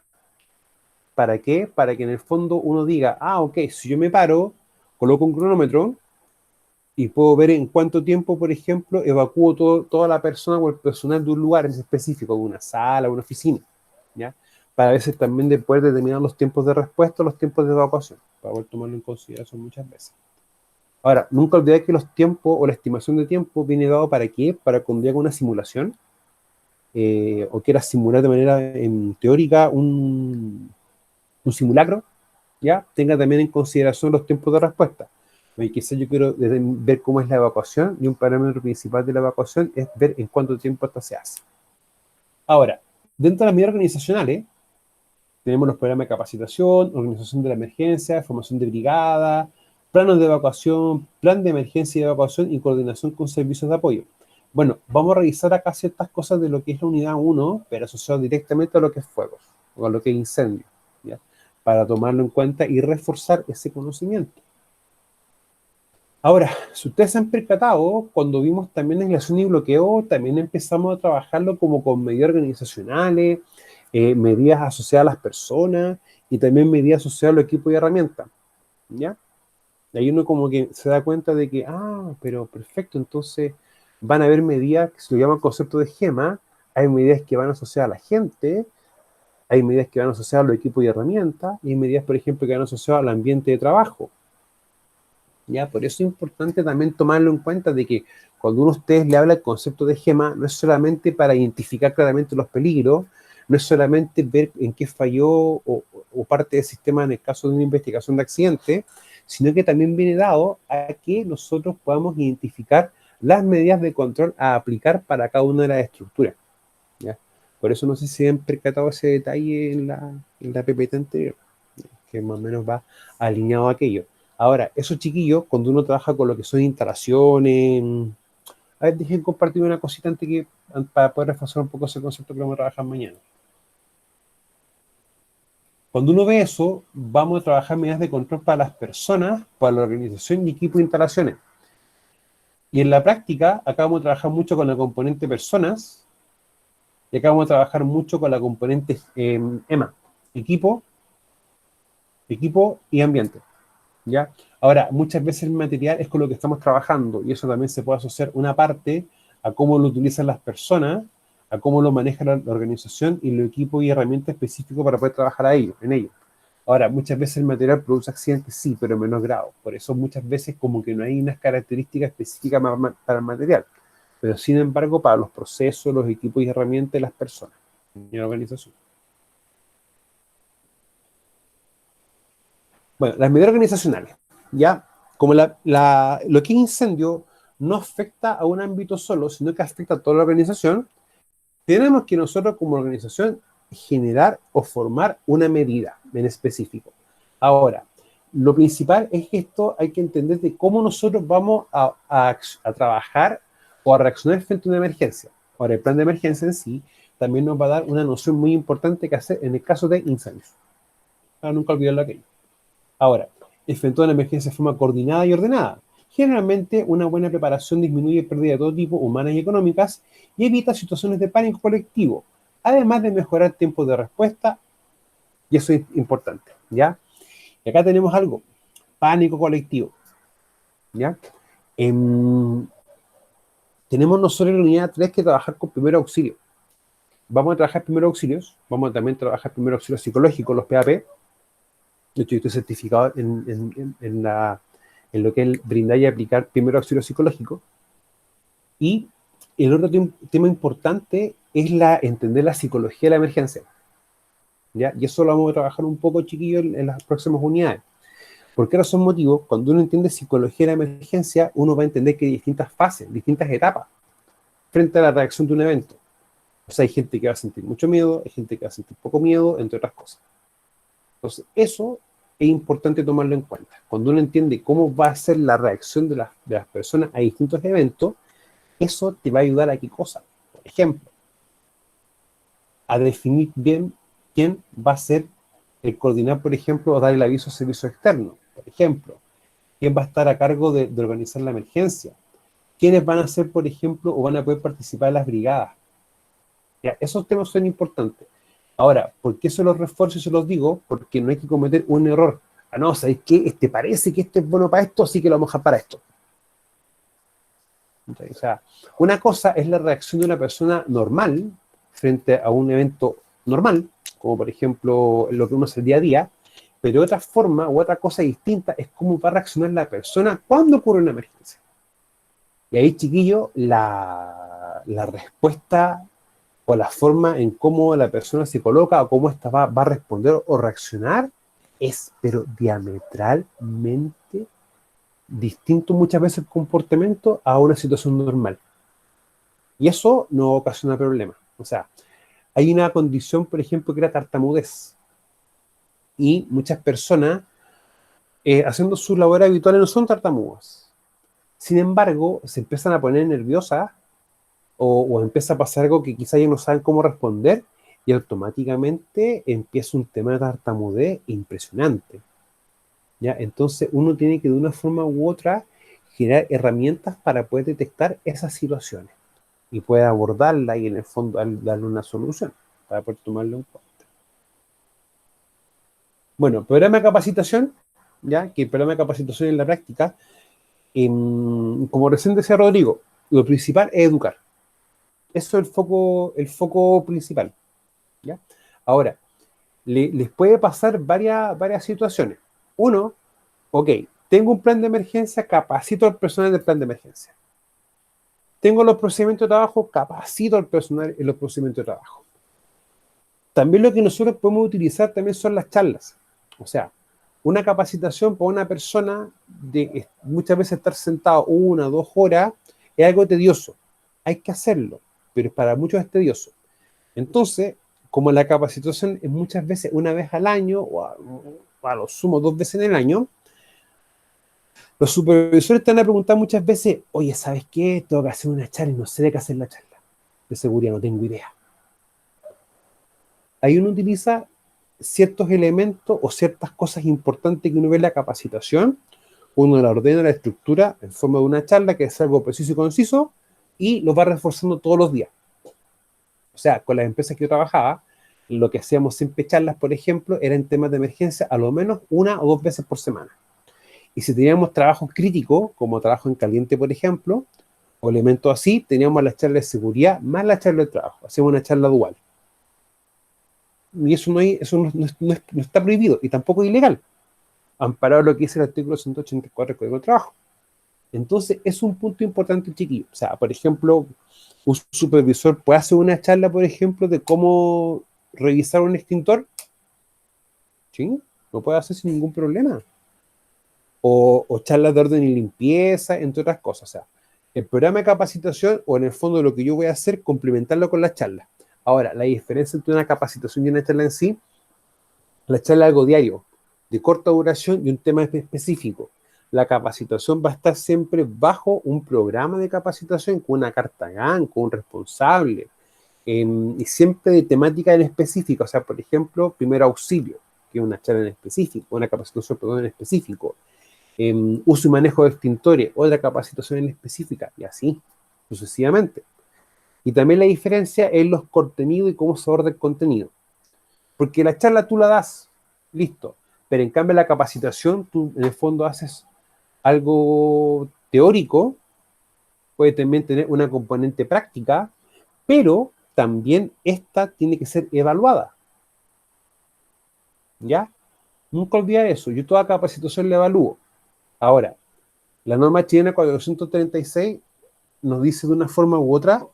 ¿Para qué? Para que en el fondo uno diga, ah, ok, si yo me paro, coloco un cronómetro y puedo ver en cuánto tiempo, por ejemplo, evacúo toda la persona o el personal de un lugar en específico, de una sala, una oficina, ¿ya? Para a veces también de poder determinar los tiempos de respuesta, los tiempos de evacuación, para poder tomarlo en consideración muchas veces. Ahora, nunca olvidar que los tiempos o la estimación de tiempo viene dado para qué, para cuando haga una simulación, o quiera simular de manera teórica un simulacro, ¿ya? Tenga también en consideración los tiempos de respuesta. Y quizás yo quiero ver cómo es la evacuación, y un parámetro principal de la evacuación es ver en cuánto tiempo esto se hace. Ahora, dentro de las medidas organizacionales, tenemos los programas de capacitación, organización de la emergencia, formación de brigada, planos de evacuación, plan de emergencia y evacuación y coordinación con servicios de apoyo. Bueno, vamos a revisar acá ciertas cosas de lo que es la unidad 1, pero asociado directamente a lo que es fuegos, o a lo que es incendio, ¿ya? Para tomarlo en cuenta y reforzar ese conocimiento. Ahora, si ustedes se han percatado, cuando vimos también aislación y bloqueo, también empezamos a trabajarlo como con medidas organizacionales, medidas asociadas a las personas y también medidas asociadas a los equipos y herramientas, ¿ya? Ahí uno como que se da cuenta de que, pero perfecto, entonces van a haber medidas que se lo llaman concepto de gema, hay medidas que van asociadas a la gente, hay medidas que van asociadas a los equipos y herramientas, y hay medidas, por ejemplo, que van asociadas al ambiente de trabajo. ¿Ya? Por eso es importante también tomarlo en cuenta de que cuando uno a ustedes le habla el concepto de gema, no es solamente para identificar claramente los peligros, no es solamente ver en qué falló o parte del sistema en el caso de una investigación de accidente, sino que también viene dado a que nosotros podamos identificar las medidas de control a aplicar para cada una de las estructuras, ¿ya? Por eso no sé si han percatado ese detalle en la PPT anterior, que más o menos va alineado a aquello. Ahora, esos chiquillos, cuando uno trabaja con lo que son instalaciones, a ver, dejen compartir una cosita antes que, para poder reforzar un poco ese concepto que vamos a trabajar mañana. Cuando uno ve eso, vamos a trabajar medidas de control para las personas, para la organización y equipo de instalaciones. Y en la práctica, acá vamos a trabajar mucho con la componente personas, y acá vamos a trabajar mucho con la componente EMA, equipo y ambiente, ¿ya? Ahora, muchas veces el material es con lo que estamos trabajando, y eso también se puede asociar una parte a cómo lo utilizan las personas, a cómo lo maneja la organización y los equipos y herramientas específicos para poder trabajar en ello. Ahora, muchas veces el material produce accidentes, sí, pero en menor grado. Por eso muchas veces como que no hay unas características específicas para el material. Pero sin embargo, para los procesos, los equipos y herramientas de las personas y la organización. Bueno, las medidas organizacionales, ¿ya? Como lo que es incendio no afecta a un ámbito solo, sino que afecta a toda la organización, tenemos que nosotros como organización generar o formar una medida en específico. Ahora, lo principal es que esto hay que entender de cómo nosotros vamos a trabajar o a reaccionar frente a una emergencia. Ahora, el plan de emergencia en sí también nos va a dar una noción muy importante que hacer en el caso de incendios. Para nunca olvidarlo aquello. Ahora, enfrentar una emergencia de forma coordinada y ordenada. Generalmente, una buena preparación disminuye pérdidas de todo tipo, humanas y económicas, y evita situaciones de pánico colectivo, además de mejorar tiempos de respuesta, y eso es importante, ¿ya? Y acá tenemos algo, pánico colectivo, ¿ya? Tenemos nosotros en la unidad 3 que trabajar con primer auxilio. Vamos a trabajar primeros auxilios, vamos a también trabajar primeros auxilios psicológicos, los PAP. De hecho, yo estoy certificado en lo que es brindar y aplicar primeros auxilios psicológicos. Y el otro tema importante es entender la psicología de la emergencia, ¿ya? Y eso lo vamos a trabajar un poco, chiquillos, en las próximas unidades. ¿Por qué razón motivo? Cuando uno entiende psicología de la emergencia, uno va a entender que hay distintas fases, distintas etapas frente a la reacción de un evento. O sea, hay gente que va a sentir mucho miedo, hay gente que va a sentir poco miedo, entre otras cosas. Entonces, eso es importante tomarlo en cuenta. Cuando uno entiende cómo va a ser la reacción de las personas a distintos eventos, eso te va a ayudar a qué cosa. Por ejemplo, a definir bien quién va a ser el coordinar, por ejemplo, o dar el aviso a servicio externo. Por ejemplo, quién va a estar a cargo de organizar la emergencia. Quiénes van a ser, por ejemplo, o van a poder participar en las brigadas. Ya, esos temas son importantes. Ahora, ¿por qué se los refuerzo y se los digo? Porque no hay que cometer un error. Ah, no, ¿sabes qué? Parece que es bueno para esto, así que lo vamos a dejar para esto. O sea, una cosa es la reacción de una persona normal frente a un evento normal, como por ejemplo lo que uno hace el día a día, pero otra forma u otra cosa distinta es cómo va a reaccionar la persona cuando ocurre una emergencia. Y ahí, chiquillo, la respuesta o la forma en cómo la persona se coloca o cómo esta va a responder o reaccionar es, pero diametralmente distinto muchas veces el comportamiento a una situación normal. Y eso no ocasiona problemas. O sea, hay una condición, por ejemplo, que era tartamudez. Y muchas personas, haciendo sus labores habituales, no son tartamudas. Sin embargo, se empiezan a poner nerviosas o empieza a pasar algo que quizá ellos no saben cómo responder y automáticamente empieza un tema de tartamudez impresionante. ¿Ya? Entonces uno tiene que de una forma u otra generar herramientas para poder detectar esas situaciones y poder abordarla y en el fondo darle una solución para poder tomarlo en cuenta. Bueno, programa de capacitación, ya que el programa de capacitación en la práctica, como recién decía Rodrigo, lo principal es educar. Eso es el foco principal, ¿ya? Ahora, les puede pasar varias situaciones. Uno, ok, tengo un plan de emergencia, capacito al personal del plan de emergencia. Tengo los procedimientos de trabajo, capacito al personal en los procedimientos de trabajo. También lo que nosotros podemos utilizar también son las charlas. O sea, una capacitación para una persona de muchas veces estar sentado 1 o 2 horas es algo tedioso. Hay que hacerlo, pero para muchos es tedioso. Entonces, como la capacitación es muchas veces una vez al año o a lo sumo 2 veces en el año, los supervisores te van a preguntar muchas veces, oye, ¿sabes qué? Tengo que hacer una charla y no sé de qué hacer la charla. De seguridad no tengo idea. Ahí uno utiliza ciertos elementos o ciertas cosas importantes que uno ve en la capacitación, uno la ordena, la estructura en forma de una charla que es algo preciso y conciso y lo va reforzando todos los días. O sea, con las empresas que yo trabajaba, lo que hacíamos siempre charlas, por ejemplo, era en temas de emergencia a lo menos 1 o 2 veces por semana. Y si teníamos trabajos críticos, como trabajo en caliente, por ejemplo, o elementos así, teníamos las charlas de seguridad más la charla de trabajo. Hacíamos una charla dual. Y eso no está prohibido y tampoco es ilegal, amparado lo que dice el artículo 184 del Código de Trabajo. Entonces, es un punto importante, chiquillo. O sea, por ejemplo, un supervisor puede hacer una charla, por ejemplo, de cómo revisar un extintor. ¿Sí? Lo puede hacer sin ningún problema. O charlas de orden y limpieza, entre otras cosas. O sea, el programa de capacitación, o en el fondo lo que yo voy a hacer, complementarlo con las charlas. Ahora, la diferencia entre una capacitación y una charla en sí, la charla es algo diario. de corta duración y un tema específico. La capacitación va a estar siempre bajo un programa de capacitación con una carta GAN, con un responsable, y siempre de temática en específica. O sea, por ejemplo, primer auxilio, que es una charla en específico, una capacitación perdón, en específico. Uso y manejo de extintores, otra capacitación en específica, y así sucesivamente. Y también la diferencia es los contenidos y cómo se aborda el contenido. Porque la charla tú la das, listo, pero en cambio la capacitación tú en el fondo haces algo teórico, puede también tener una componente práctica, pero también esta tiene que ser evaluada. ¿Ya? Nunca olvidar eso. Yo toda capacitación la evalúo. Ahora, la norma chilena 436 nos dice de una forma u otra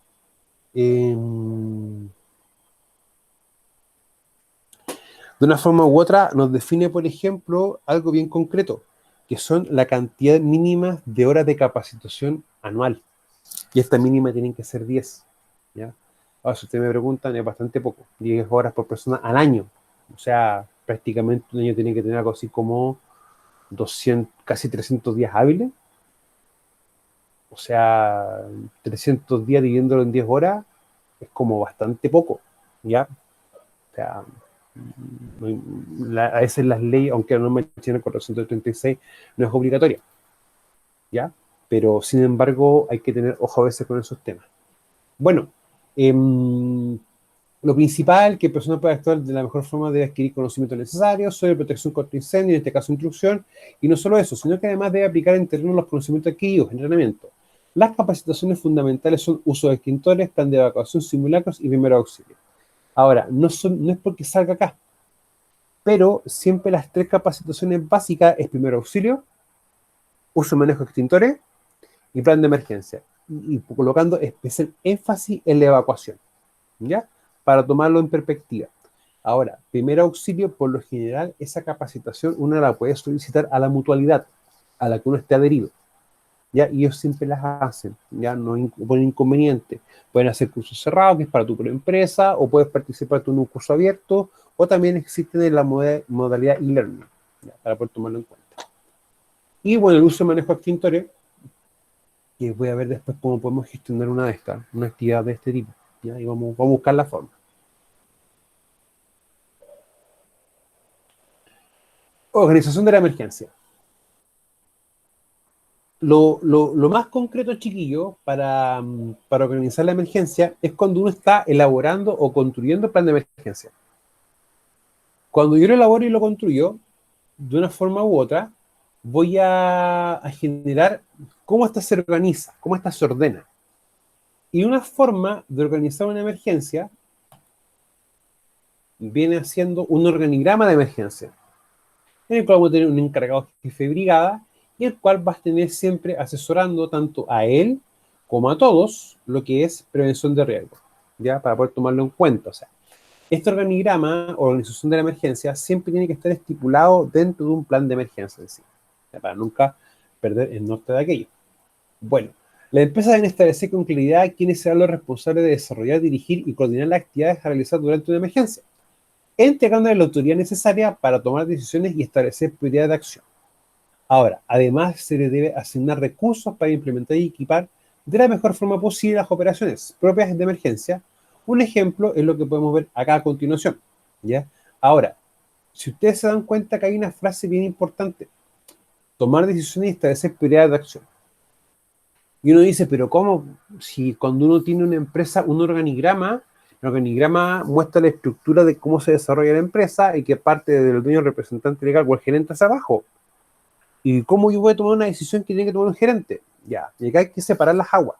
nos define, por ejemplo, algo bien concreto, que son la cantidad mínima de horas de capacitación anual. Y esta mínima tienen que ser 10. ¿Ya? Ahora, si ustedes me preguntan, es bastante poco. 10 horas por persona al año. O sea, prácticamente un año tiene que tener algo así como 200, casi 300 días hábiles. O sea, 300 días dividiéndolo en 10 horas es como bastante poco. ¿Ya? O sea, a veces las leyes, aunque no me mencionan el 436, no es obligatoria, ¿ya? Pero, sin embargo, hay que tener ojo a veces con esos temas. Bueno, lo principal, que el personal pueda actuar de la mejor forma debe adquirir conocimientos necesarios sobre protección contra incendio, en este caso instrucción, y no solo eso, sino que además debe aplicar en terreno los conocimientos adquiridos, entrenamiento. Las capacitaciones fundamentales son uso de extintores, plan de evacuación, simulacros y primer auxilio. Ahora, no es porque salga acá, pero siempre las 3 capacitaciones básicas es primer auxilio, uso y manejo de extintores y plan de emergencia. Y colocando especial énfasis en la evacuación, ¿ya? Para tomarlo en perspectiva. Ahora, primer auxilio, por lo general, esa capacitación uno la puede solicitar a la mutualidad, a la que uno esté adherido, ¿ya? Y ellos siempre las hacen, ¿ya? No ponen inconveniente. Pueden hacer cursos cerrados, que es para tu propia empresa, o puedes participar tú en un curso abierto, o también existen en la modalidad e-learning, para poder tomarlo en cuenta. Y bueno, el uso y manejo de extintores, que voy a ver después cómo podemos gestionar una actividad de este tipo, ¿ya? Y vamos a buscar la forma. Organización de la emergencia. Lo más concreto, chiquillo, para organizar la emergencia es cuando uno está elaborando o construyendo el plan de emergencia. Cuando yo lo elaboro y lo construyo, de una forma u otra, voy a generar cómo esta se organiza, cómo esta se ordena. Y una forma de organizar una emergencia viene haciendo un organigrama de emergencia, en el cual vamos a tener un encargado jefe de brigada, y el cual va a tener siempre asesorando tanto a él como a todos lo que es prevención de riesgo, ¿ya? Para poder tomarlo en cuenta. O sea, este organigrama o organización de la emergencia siempre tiene que estar estipulado dentro de un plan de emergencia en sí, ¿ya? Para nunca perder el norte de aquello. Bueno, las empresas deben establecer con claridad quiénes serán los responsables de desarrollar, dirigir y coordinar las actividades a realizar durante una emergencia, entregando la autoridad necesaria para tomar decisiones y establecer prioridades de acción. Ahora, además se le debe asignar recursos para implementar y equipar de la mejor forma posible las operaciones propias de emergencia. Un ejemplo es lo que podemos ver acá a continuación, ¿ya? Ahora, si ustedes se dan cuenta que hay una frase bien importante, tomar decisiones y establecer prioridades de acción. Y uno dice, pero ¿cómo? Si cuando uno tiene una empresa, un organigrama, el organigrama muestra la estructura de cómo se desarrolla la empresa y que parte del dueño, representante legal o el gerente hacia abajo. ¿Y cómo yo voy a tomar una decisión que tiene que tomar un gerente? Ya, y acá hay que separar las aguas.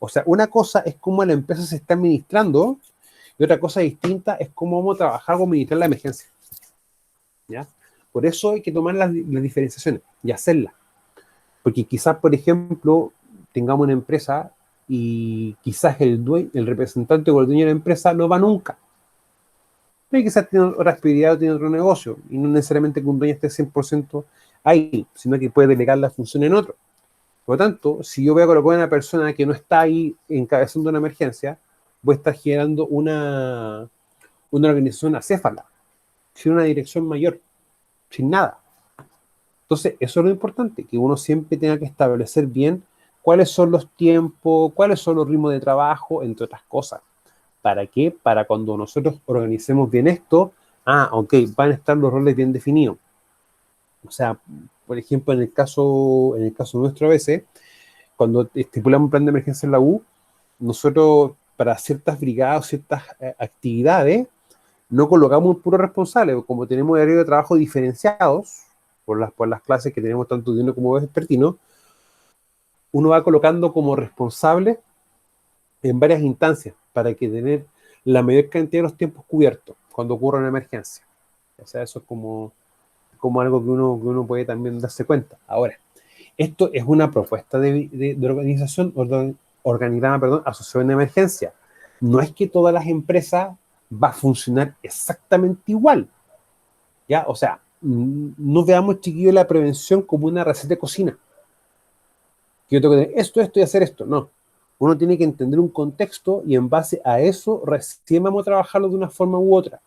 O sea, una cosa es cómo la empresa se está administrando y otra cosa distinta es cómo vamos a trabajar o administrar la emergencia. ¿Ya? Por eso hay que tomar las diferenciaciones y hacerlas. Porque quizás, por ejemplo, tengamos una empresa y quizás el representante o el dueño de la empresa no va nunca. Pero quizás tiene otras prioridades o tiene otro negocio. Y no necesariamente que un dueño esté 100% ahí, sino que puede delegar la función en otro. Por lo tanto, si yo voy a colocar a una persona que no está ahí encabezando una emergencia, voy a estar generando una organización acéfala, sin una dirección mayor, sin nada. Entonces, eso es lo importante, que uno siempre tenga que establecer bien cuáles son los tiempos, cuáles son los ritmos de trabajo, entre otras cosas. ¿Para qué? Para cuando nosotros organicemos bien esto, ok, van a estar los roles bien definidos. O sea, por ejemplo, en el caso nuestro a veces, cuando estipulamos un plan de emergencia en la U, nosotros para ciertas brigadas o ciertas actividades, no colocamos un puro responsable, como tenemos horarios de trabajo diferenciados, por las clases que tenemos tanto diurno como vespertino, uno va colocando como responsable en varias instancias para que tener la mayor cantidad de los tiempos cubiertos cuando ocurra una emergencia. O sea, eso es como algo que uno puede también darse cuenta. Ahora, esto es una propuesta de organización, organigrama, perdón, asociado en emergencia. No es que todas las empresas va a funcionar exactamente igual, ¿ya? O sea, no veamos, chiquillos, la prevención como una receta de cocina. Que yo tengo que tener esto y hacer esto. No. Uno tiene que entender un contexto y en base a eso recién vamos a trabajarlo de una forma u otra.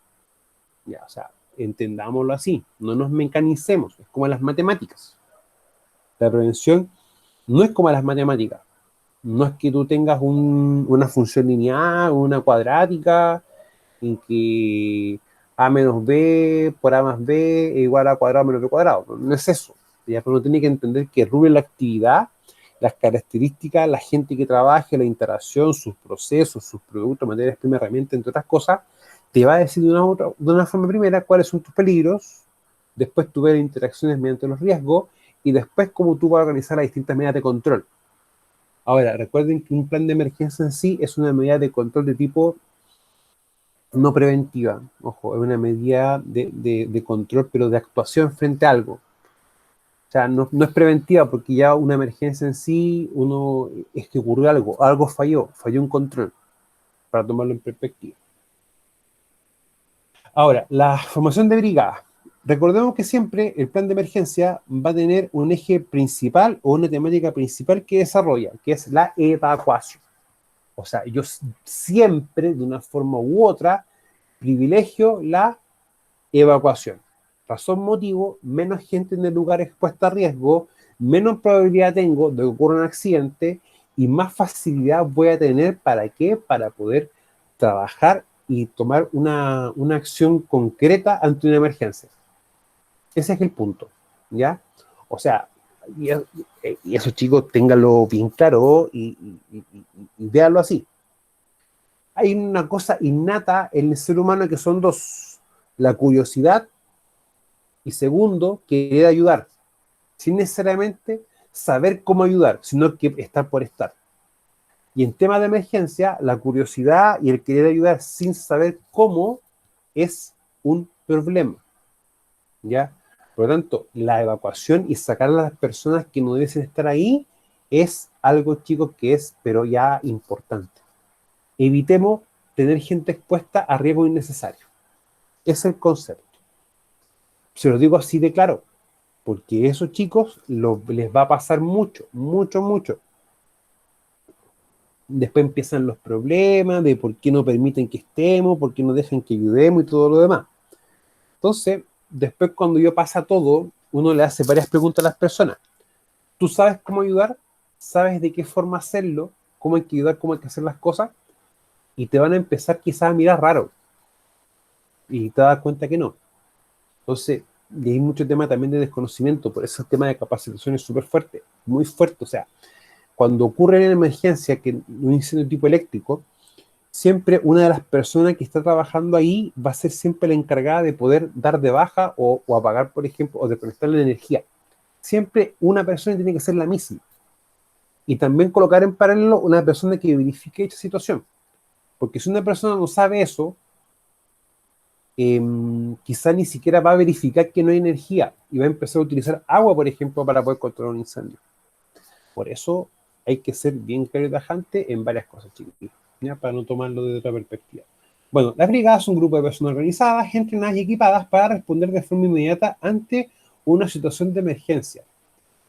Ya, o sea, entendámoslo así. No nos mecanicemos. Es como las matemáticas. La prevención no es como las matemáticas. No es que tú tengas una función lineal, una cuadrática, en que A menos B por A más B es igual a cuadrado menos B cuadrado. No es eso. Ya, pero uno tiene que entender que rubro la actividad, las características, la gente que trabaje, la interacción, sus procesos, sus productos, materias primas, herramientas, entre otras cosas, te va a decir de una forma primera cuáles son tus peligros, después tú ves interacciones mediante los riesgos y después cómo tú vas a organizar las distintas medidas de control. Ahora, recuerden que un plan de emergencia en sí es una medida de control de tipo no preventiva, ojo, es una medida de control, pero de actuación frente a algo. O sea, no es preventiva porque ya una emergencia en sí, es que ocurrió algo falló un control, para tomarlo en perspectiva. Ahora, la formación de brigada. Recordemos que siempre el plan de emergencia va a tener un eje principal o una temática principal que desarrolla, que es la evacuación. O sea, yo siempre, de una forma u otra, privilegio la evacuación. Razón, motivo, menos gente en el lugar expuesta a riesgo, menos probabilidad tengo de que ocurra un accidente y más facilidad voy a tener, ¿para qué? Para poder trabajar y tomar una acción concreta ante una emergencia. Ese es el punto, ¿ya? O sea, y eso, chicos, ténganlo bien claro y véanlo así. Hay una cosa innata en el ser humano que son dos: la curiosidad y segundo, querer ayudar, sin necesariamente saber cómo ayudar, sino que estar por estar. Y en temas de emergencia, la curiosidad y el querer ayudar sin saber cómo es un problema, ¿ya? Por lo tanto, la evacuación y sacar a las personas que no deben estar ahí es algo, chicos, que es, pero ya importante. Evitemos tener gente expuesta a riesgo innecesario. Es el concepto. Se lo digo así de claro, porque esos chicos les va a pasar mucho, mucho, mucho. Después empiezan los problemas de por qué no permiten que estemos, por qué no dejan que ayudemos y todo lo demás. Entonces, después cuando yo pasa todo, uno le hace varias preguntas a las personas. ¿Tú sabes cómo ayudar? ¿Sabes de qué forma hacerlo? ¿Cómo hay que ayudar? ¿Cómo hay que hacer las cosas? Y te van a empezar quizás a mirar raro. Y te das cuenta que no. Entonces, y hay mucho tema también de desconocimiento, por eso el tema de capacitación es súper fuerte, muy fuerte. O sea, cuando ocurre una emergencia, que un incendio tipo eléctrico, siempre una de las personas que está trabajando ahí va a ser siempre la encargada de poder dar de baja o apagar, por ejemplo, o de conectar la energía. Siempre una persona tiene que ser la misma. Y también colocar en paralelo una persona que verifique esta situación. Porque si una persona no sabe eso, quizá ni siquiera va a verificar que no hay energía y va a empezar a utilizar agua, por ejemplo, para poder controlar un incendio. Por eso hay que ser bien claro y tajante en varias cosas, chicos, ¿ya? Para no tomarlo desde otra perspectiva. Bueno, las brigadas son un grupo de personas organizadas, entrenadas y equipadas para responder de forma inmediata ante una situación de emergencia,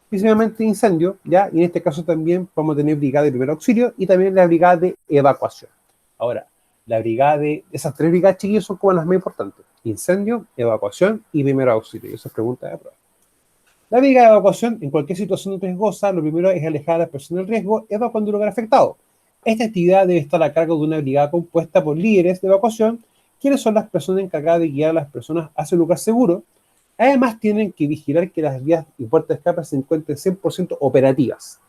principalmente incendio, ¿ya? Y en este caso también vamos a tener brigada de primer auxilio y también la brigada de evacuación. Ahora, la brigada esas tres brigadas, chiquillos, son como las más importantes: incendio, evacuación y primer auxilio. Y esa es pregunta de prueba. La brigada de evacuación, en cualquier situación riesgosa, lo primero es alejar a las personas del riesgo, evacuando el lugar afectado. Esta actividad debe estar a cargo de una brigada compuesta por líderes de evacuación, quienes son las personas encargadas de guiar a las personas hacia un lugar seguro. Además, tienen que vigilar que las vías y puertas de escape se encuentren 100% operativas.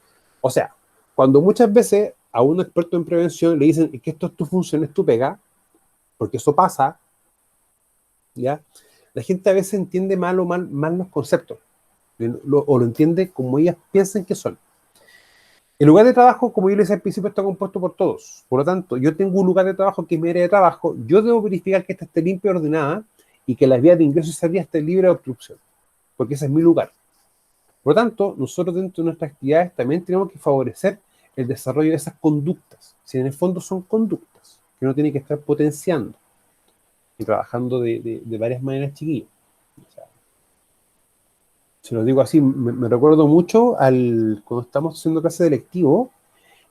O sea, cuando muchas veces a un experto en prevención le dicen que esto es tu función, es tu pega, porque eso pasa, ¿ya? La gente a veces entiende mal los conceptos, o lo entiende como ellas piensan que son. El lugar de trabajo, como yo les decía al principio, está compuesto por todos. Por lo tanto, yo tengo un lugar de trabajo que es mi área de trabajo, yo debo verificar que esta esté limpia y ordenada y que las vías de ingreso y salida estén libres de obstrucción, porque ese es mi lugar. Por lo tanto, nosotros dentro de nuestras actividades también tenemos que favorecer el desarrollo de esas conductas, si en el fondo son conductas que uno tiene que estar potenciando y trabajando de varias maneras, chiquillos. O sea, se lo digo así, me recuerdo mucho cuando estamos haciendo clase de electivo,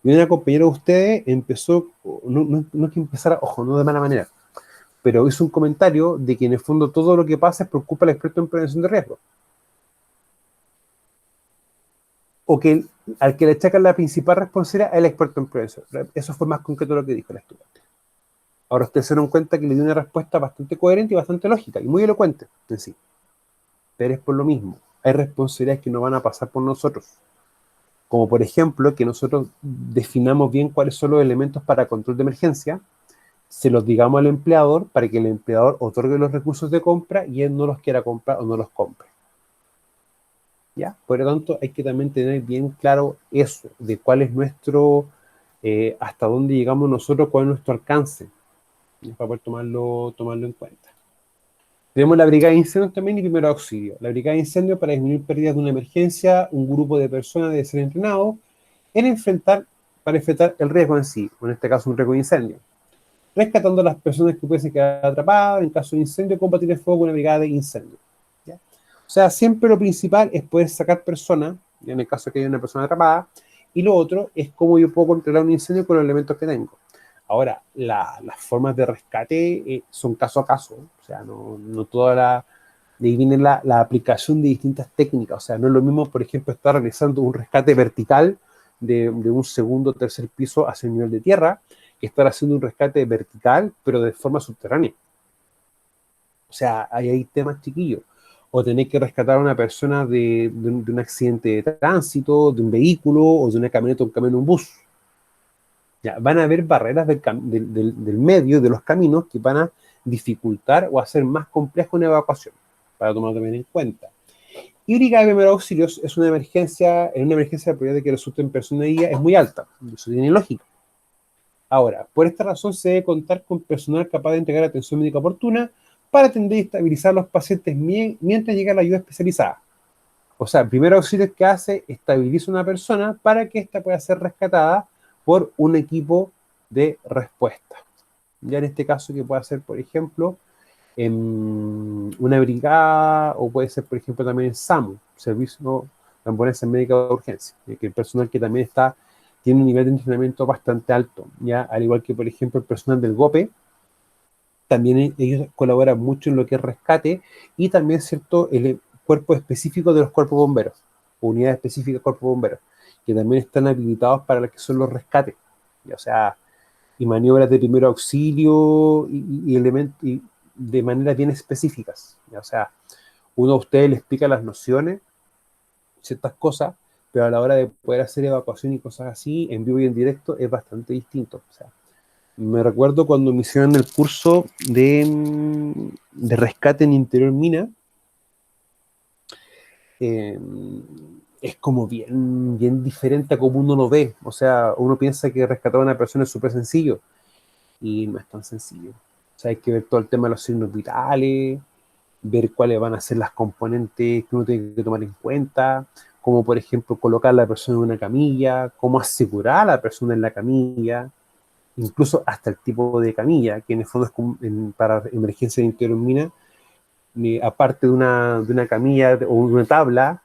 y una compañera de ustedes empezó, no es que empezara, ojo, no de mala manera, pero hizo un comentario de que en el fondo todo lo que pasa preocupa al experto en prevención de riesgo. O que al que le achacan la principal responsabilidad es el experto en prevención. Eso fue más concreto lo que dijo el estudiante. Ahora ustedes se dieron cuenta que le dio una respuesta bastante coherente y bastante lógica, y muy elocuente en sí. Pero es por lo mismo. Hay responsabilidades que no van a pasar por nosotros. Como por ejemplo, que nosotros definamos bien cuáles son los elementos para control de emergencia, se los digamos al empleador para que el empleador otorgue los recursos de compra y él no los quiera comprar o no los compre. ¿Ya? Por lo tanto, hay que también tener bien claro eso, de cuál es nuestro, hasta dónde llegamos nosotros, cuál es nuestro alcance, ¿ya? Para poder tomarlo en cuenta. Tenemos la brigada de incendios también y primero auxilio. La brigada de incendios, para disminuir pérdidas de una emergencia, un grupo de personas debe ser entrenado para enfrentar el riesgo en sí, o en este caso un riesgo de incendio, rescatando a las personas que pueden quedar atrapadas en caso de incendio, combatir el fuego con una brigada de incendio. ¿Ya? O sea, siempre lo principal es poder sacar personas, en el caso de que haya una persona atrapada, y lo otro es cómo yo puedo controlar un incendio con los elementos que tengo. Ahora, las formas de rescate son caso a caso, o sea, no toda de ahí viene la aplicación de distintas técnicas, o sea, no es lo mismo, por ejemplo, estar realizando un rescate vertical de un segundo o tercer piso hacia el nivel de tierra, que estar haciendo un rescate vertical, pero de forma subterránea. O sea, hay temas chiquillos. O tener que rescatar a una persona de un accidente de tránsito, de un vehículo, o de una camioneta, un camión, un bus. Ya, van a haber barreras del medio, de los caminos, que van a dificultar o hacer más compleja una evacuación, para tomar también en cuenta. Y brigada de primeros auxilios es una emergencia, en una emergencia la probabilidad de que resulten personas heridas es muy alta. Eso tiene lógica. Ahora, por esta razón se debe contar con personal capaz de entregar atención médica oportuna para atender y estabilizar a los pacientes mientras llega la ayuda especializada. O sea, el primer auxilio que hace, estabiliza a una persona para que ésta pueda ser rescatada por un equipo de respuesta. Ya en este caso que puede ser, por ejemplo, en una brigada, o puede ser, por ejemplo, también en SAMU, Servicio de Ambulancia Médica de Urgencia, que el personal que también tiene un nivel de entrenamiento bastante alto, ya al igual que, por ejemplo, el personal del GOPE, también ellos colaboran mucho en lo que es rescate, y también, ¿cierto?, el cuerpo específico de los cuerpos bomberos, unidades específicas de cuerpos bomberos, que también están habilitados para lo que son los rescates, ya, o sea, y maniobras de primer auxilio y elementos de maneras bien específicas, ya, o sea, uno a ustedes les explica las nociones, ciertas cosas, pero a la hora de poder hacer evacuación y cosas así, en vivo y en directo, es bastante distinto. O sea, me recuerdo cuando me hicieron el curso de rescate en interior mina, eh, es como bien diferente a como uno lo ve. O sea, uno piensa que rescatar a una persona es súper sencillo, y no es tan sencillo. O sea, hay que ver todo el tema de los signos vitales, ver cuáles van a ser las componentes que uno tiene que tomar en cuenta, como por ejemplo colocar a la persona en una camilla, cómo asegurar a la persona en la camilla, incluso hasta el tipo de camilla, que en el fondo es como para emergencia de interior en mina, aparte de una camilla o una tabla,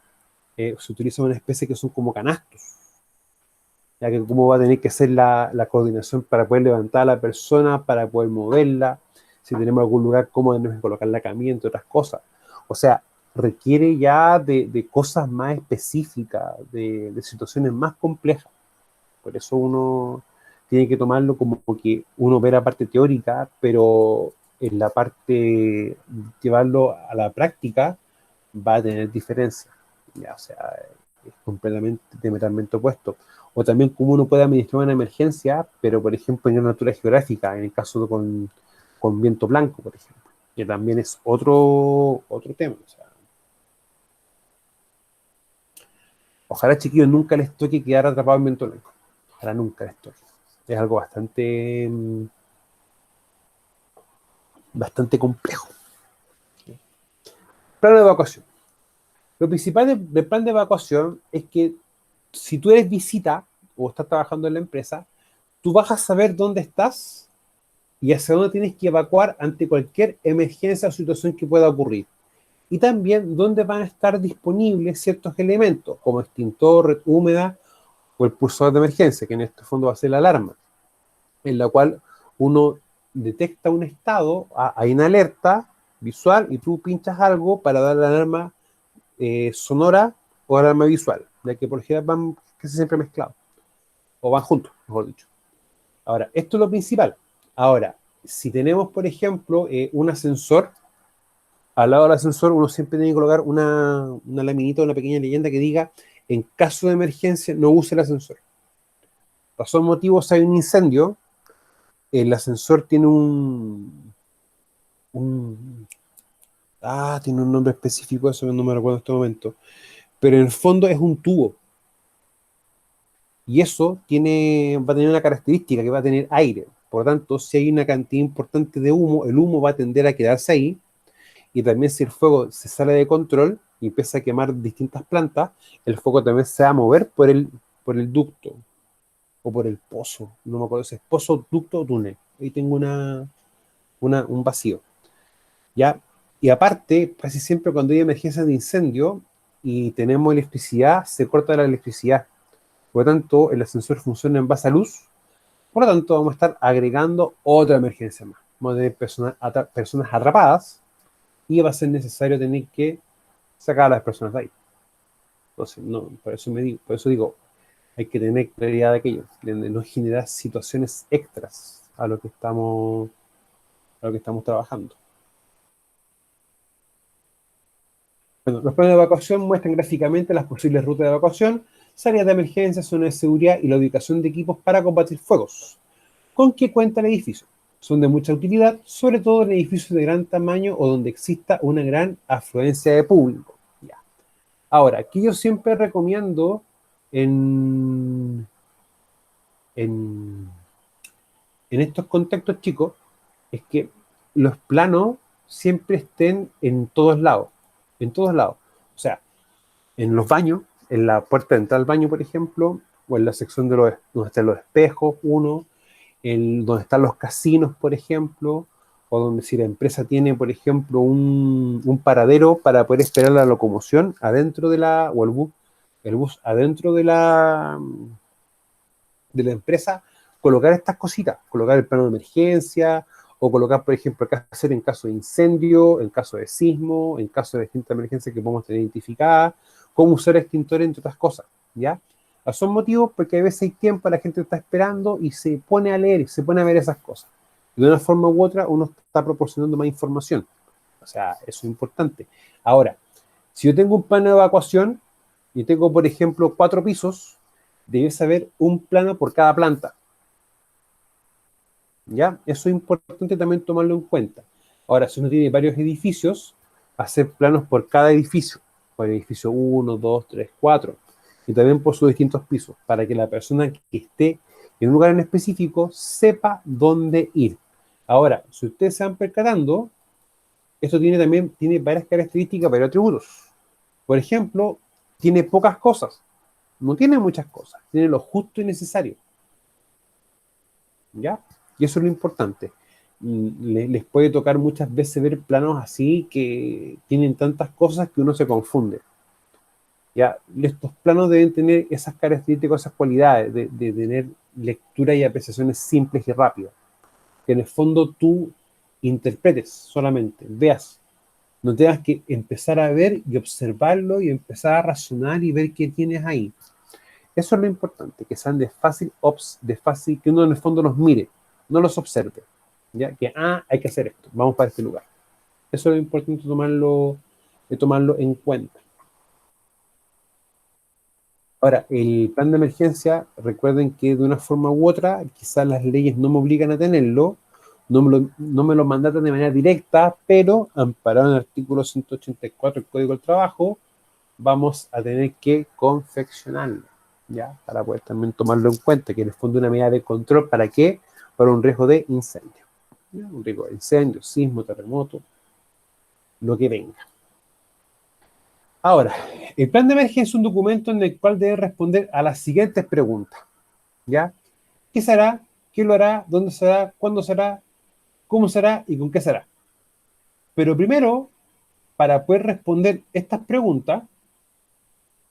se utiliza una especie que son como canastos, ya que cómo va a tener que ser la coordinación para poder levantar a la persona, para poder moverla, si tenemos algún lugar cómo tenemos que colocar la camilla, entre otras cosas. O sea, requiere ya de cosas más específicas, de situaciones más complejas. Por eso uno tiene que tomarlo como que uno ve la parte teórica, pero en la parte llevarlo a la práctica va a tener diferencias. Ya, o sea, es completamente diametralmente opuesto. O también cómo uno puede administrar una emergencia, pero por ejemplo en una altura geográfica, en el caso con viento blanco, por ejemplo, que también es otro tema. O sea, ojalá, chiquillos, nunca les toque quedar atrapados en viento blanco. Ojalá nunca les toque. Es algo bastante complejo. Plano de evacuación. Lo principal del plan de evacuación es que si tú eres visita o estás trabajando en la empresa, tú vas a saber dónde estás y hacia dónde tienes que evacuar ante cualquier emergencia o situación que pueda ocurrir. Y también dónde van a estar disponibles ciertos elementos, como extintor, red húmeda o el pulsador de emergencia, que en este fondo va a ser la alarma, en la cual uno detecta un estado, hay una alerta visual y tú pinchas algo para dar la alarma sonora o alarma visual, ya que por ejemplo van casi siempre mezclados, o van juntos, mejor dicho. Ahora, esto es lo principal. Ahora, si tenemos, por ejemplo, un ascensor, al lado del ascensor uno siempre tiene que colocar una laminita, una pequeña leyenda que diga, en caso de emergencia, no use el ascensor. Razón motivo, si hay un incendio, el ascensor tiene un tiene un nombre específico, eso no me recuerdo en este momento, pero en el fondo es un tubo. Y eso va a tener una característica que va a tener aire. Por lo tanto, si hay una cantidad importante de humo, el humo va a tender a quedarse ahí. Y también si el fuego se sale de control y empieza a quemar distintas plantas, el fuego también se va a mover por el ducto o por el pozo. No me acuerdo si es pozo, ducto o túnel. Ahí tengo un vacío. ¿Ya? Y aparte, casi siempre cuando hay emergencias de incendio y tenemos electricidad, se corta la electricidad. Por lo tanto, el ascensor funciona en base a luz. Por lo tanto, vamos a estar agregando otra emergencia más. Vamos a tener personas atrapadas y va a ser necesario tener que sacar a las personas de ahí. Entonces, no, por eso digo, hay que tener claridad de aquello, de no generar situaciones extras a lo que estamos trabajando. Bueno, los planes de evacuación muestran gráficamente las posibles rutas de evacuación, salidas de emergencia, zonas de seguridad y la ubicación de equipos para combatir fuegos. ¿Con qué cuenta el edificio? Son de mucha utilidad, sobre todo en edificios de gran tamaño o donde exista una gran afluencia de público. Ya. Ahora, aquí yo siempre recomiendo en, en, en estos contextos, chicos, es que los planos siempre estén en todos lados. En todos lados. O sea, en los baños, en la puerta de entrada al baño, por ejemplo, o en la sección donde están los espejos, donde están los casinos, por ejemplo, o donde si la empresa tiene, por ejemplo, un paradero para poder esperar la locomoción adentro o el bus adentro de la empresa, colocar estas cositas, colocar el plano de emergencia, o colocar, por ejemplo, qué hacer en caso de incendio, en caso de sismo, en caso de distintas emergencias que podemos tener identificadas, cómo usar extintores, entre otras cosas, ¿ya? Son motivos porque a veces hay tiempo, la gente está esperando y se pone a leer, se pone a ver esas cosas. De una forma u otra, uno está proporcionando más información. O sea, eso es importante. Ahora, si yo tengo un plano de evacuación y tengo, por ejemplo, 4 pisos, debes saber un plano por cada planta. ¿Ya? Eso es importante también tomarlo en cuenta. Ahora, si uno tiene varios edificios, hacer planos por cada edificio. Por el edificio 1, 2, 3, 4. Y también por sus distintos pisos, para que la persona que esté en un lugar en específico sepa dónde ir. Ahora, si ustedes se van percatando, esto tiene varias características, varios atributos. Por ejemplo, tiene pocas cosas. No tiene muchas cosas. Tiene lo justo y necesario. ¿Ya? Y eso es lo importante. Les puede tocar muchas veces ver planos así que tienen tantas cosas que uno se confunde. ¿Ya? Estos planos deben tener esas características, esas cualidades de tener lectura y apreciaciones simples y rápidas. Que en el fondo tú interpretes solamente, veas. No tengas que empezar a ver y observarlo y empezar a razonar y ver qué tienes ahí. Eso es lo importante, que sean de fácil, que uno en el fondo los mire, no los observe. ¿Ya? Que, hay que hacer esto, vamos para este lugar. Eso es lo importante tomarlo en cuenta. Ahora, el plan de emergencia, recuerden que de una forma u otra, quizás las leyes no me obligan a tenerlo, no me lo mandatan de manera directa, pero amparado en el artículo 184 del Código del Trabajo, vamos a tener que confeccionarlo, ¿ya? Para poder también tomarlo en cuenta, que en el fondo es una medida de control, ¿para qué? Para un riesgo de incendio. ¿Ya? Un riesgo de incendio, sismo, terremoto, lo que venga. Ahora, el plan de emergencia es un documento en el cual debe responder a las siguientes preguntas, ¿ya? ¿Qué será? ¿Quién lo hará? ¿Dónde será? ¿Cuándo será? ¿Cómo será? ¿Y con qué será? Pero primero, para poder responder estas preguntas,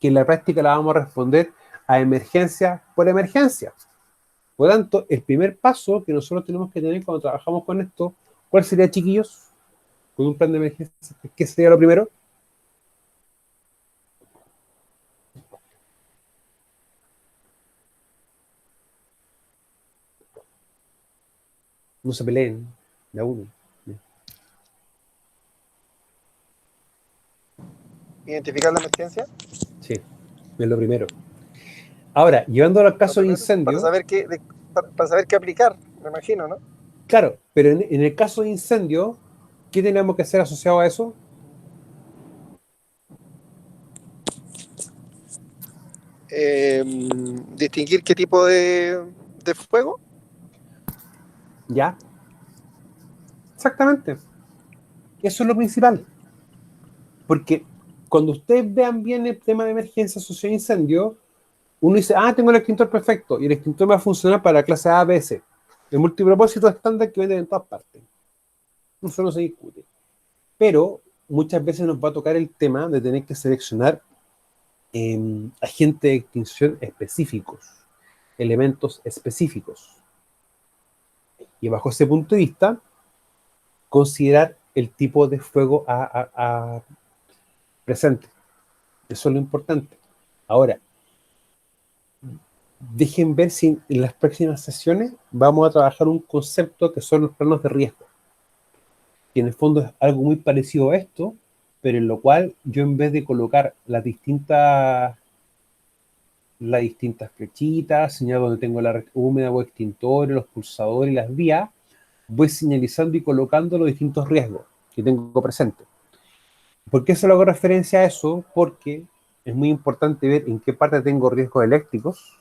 que en la práctica la vamos a responder a emergencia por emergencia. Por lo tanto, el primer paso que nosotros tenemos que tener cuando trabajamos con esto, ¿cuál sería, chiquillos? Con un plan de emergencia, ¿qué sería lo primero? No se peleen, de a uno. ¿Identificar la emergencia? Sí, es lo primero. Ahora, llevándolo al caso de Para incendio, saber para saber qué aplicar, me imagino, ¿no? claro, pero en el caso de incendio, ¿qué tenemos que hacer asociado a eso? Distinguir qué tipo de fuego. ¿Ya? Exactamente. Eso es lo principal. Porque cuando ustedes vean bien el tema de emergencia asociado a incendio, uno dice, tengo el extintor perfecto, y el extintor va a funcionar para la clase A, B, C. El multipropósito estándar que venden en todas partes. Eso no se discute. Pero muchas veces nos va a tocar el tema de tener que seleccionar agentes de extinción específicos, elementos específicos. Y bajo ese punto de vista, considerar el tipo de fuego presente. Eso es lo importante. Ahora, dejen ver si en las próximas sesiones vamos a trabajar un concepto que son los planos de riesgo, que en el fondo es algo muy parecido a esto, pero en lo cual yo, en vez de colocar las distintas flechitas, señal donde tengo la red húmeda o extintores, los pulsadores y las vías, voy señalizando y colocando los distintos riesgos que tengo presentes. ¿Por qué se lo hago referencia a eso? Porque es muy importante ver en qué parte tengo riesgos eléctricos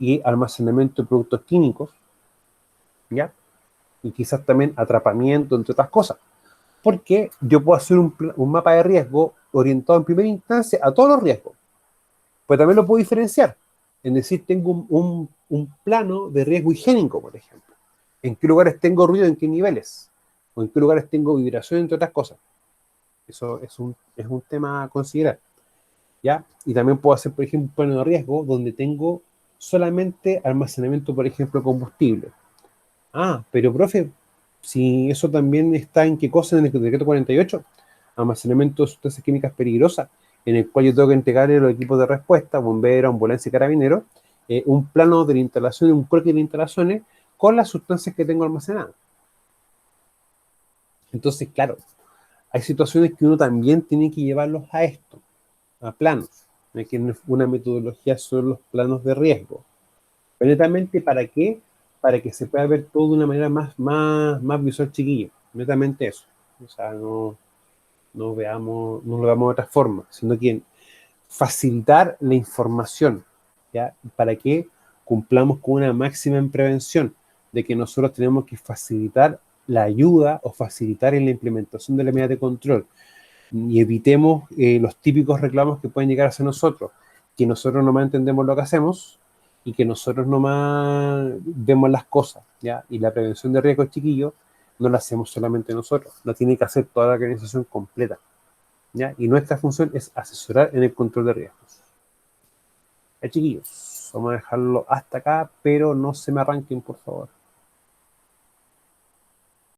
y almacenamiento de productos químicos, ¿ya? Y quizás también atrapamiento, entre otras cosas. Porque yo puedo hacer un mapa de riesgo orientado en primera instancia a todos los riesgos, pero también lo puedo diferenciar. Es decir, tengo un plano de riesgo higiénico, por ejemplo. ¿En qué lugares tengo ruido, en qué niveles? ¿O en qué lugares tengo vibración, entre otras cosas? Eso es un tema a considerar, ¿ya? Y también puedo hacer, por ejemplo, un plano de riesgo donde tengo solamente almacenamiento, por ejemplo, de combustible. Pero profe, si eso también está en qué cosa en el decreto 48, almacenamiento de sustancias químicas peligrosas, en el cual yo tengo que entregarle a los equipos de respuesta, bomberos, ambulancia y carabineros, un plano de la instalación, un croquis de las instalaciones con las sustancias que tengo almacenadas. Entonces, claro, hay situaciones que uno también tiene que llevarlos a esto, a planos. Que una metodología son los planos de riesgo. Pero netamente, ¿para qué? Para que se pueda ver todo de una manera más visual, chiquillo. Netamente eso. O sea, no lo veamos de otra forma, sino que facilitar la información, ¿ya? Para que cumplamos con una máxima en prevención, de que nosotros tenemos que facilitar la ayuda o facilitar en la implementación de la medida de control y evitemos los típicos reclamos que pueden llegar a ser nosotros, que nosotros nomás entendemos lo que hacemos y que nosotros nomás vemos las cosas, ¿ya? Y la prevención de riesgos, chiquillos, no la hacemos solamente nosotros, la tiene que hacer toda la organización completa, ¿ya? Y nuestra función es asesorar en el control de riesgos. Chiquillos, vamos a dejarlo hasta acá, pero no se me arranquen, por favor.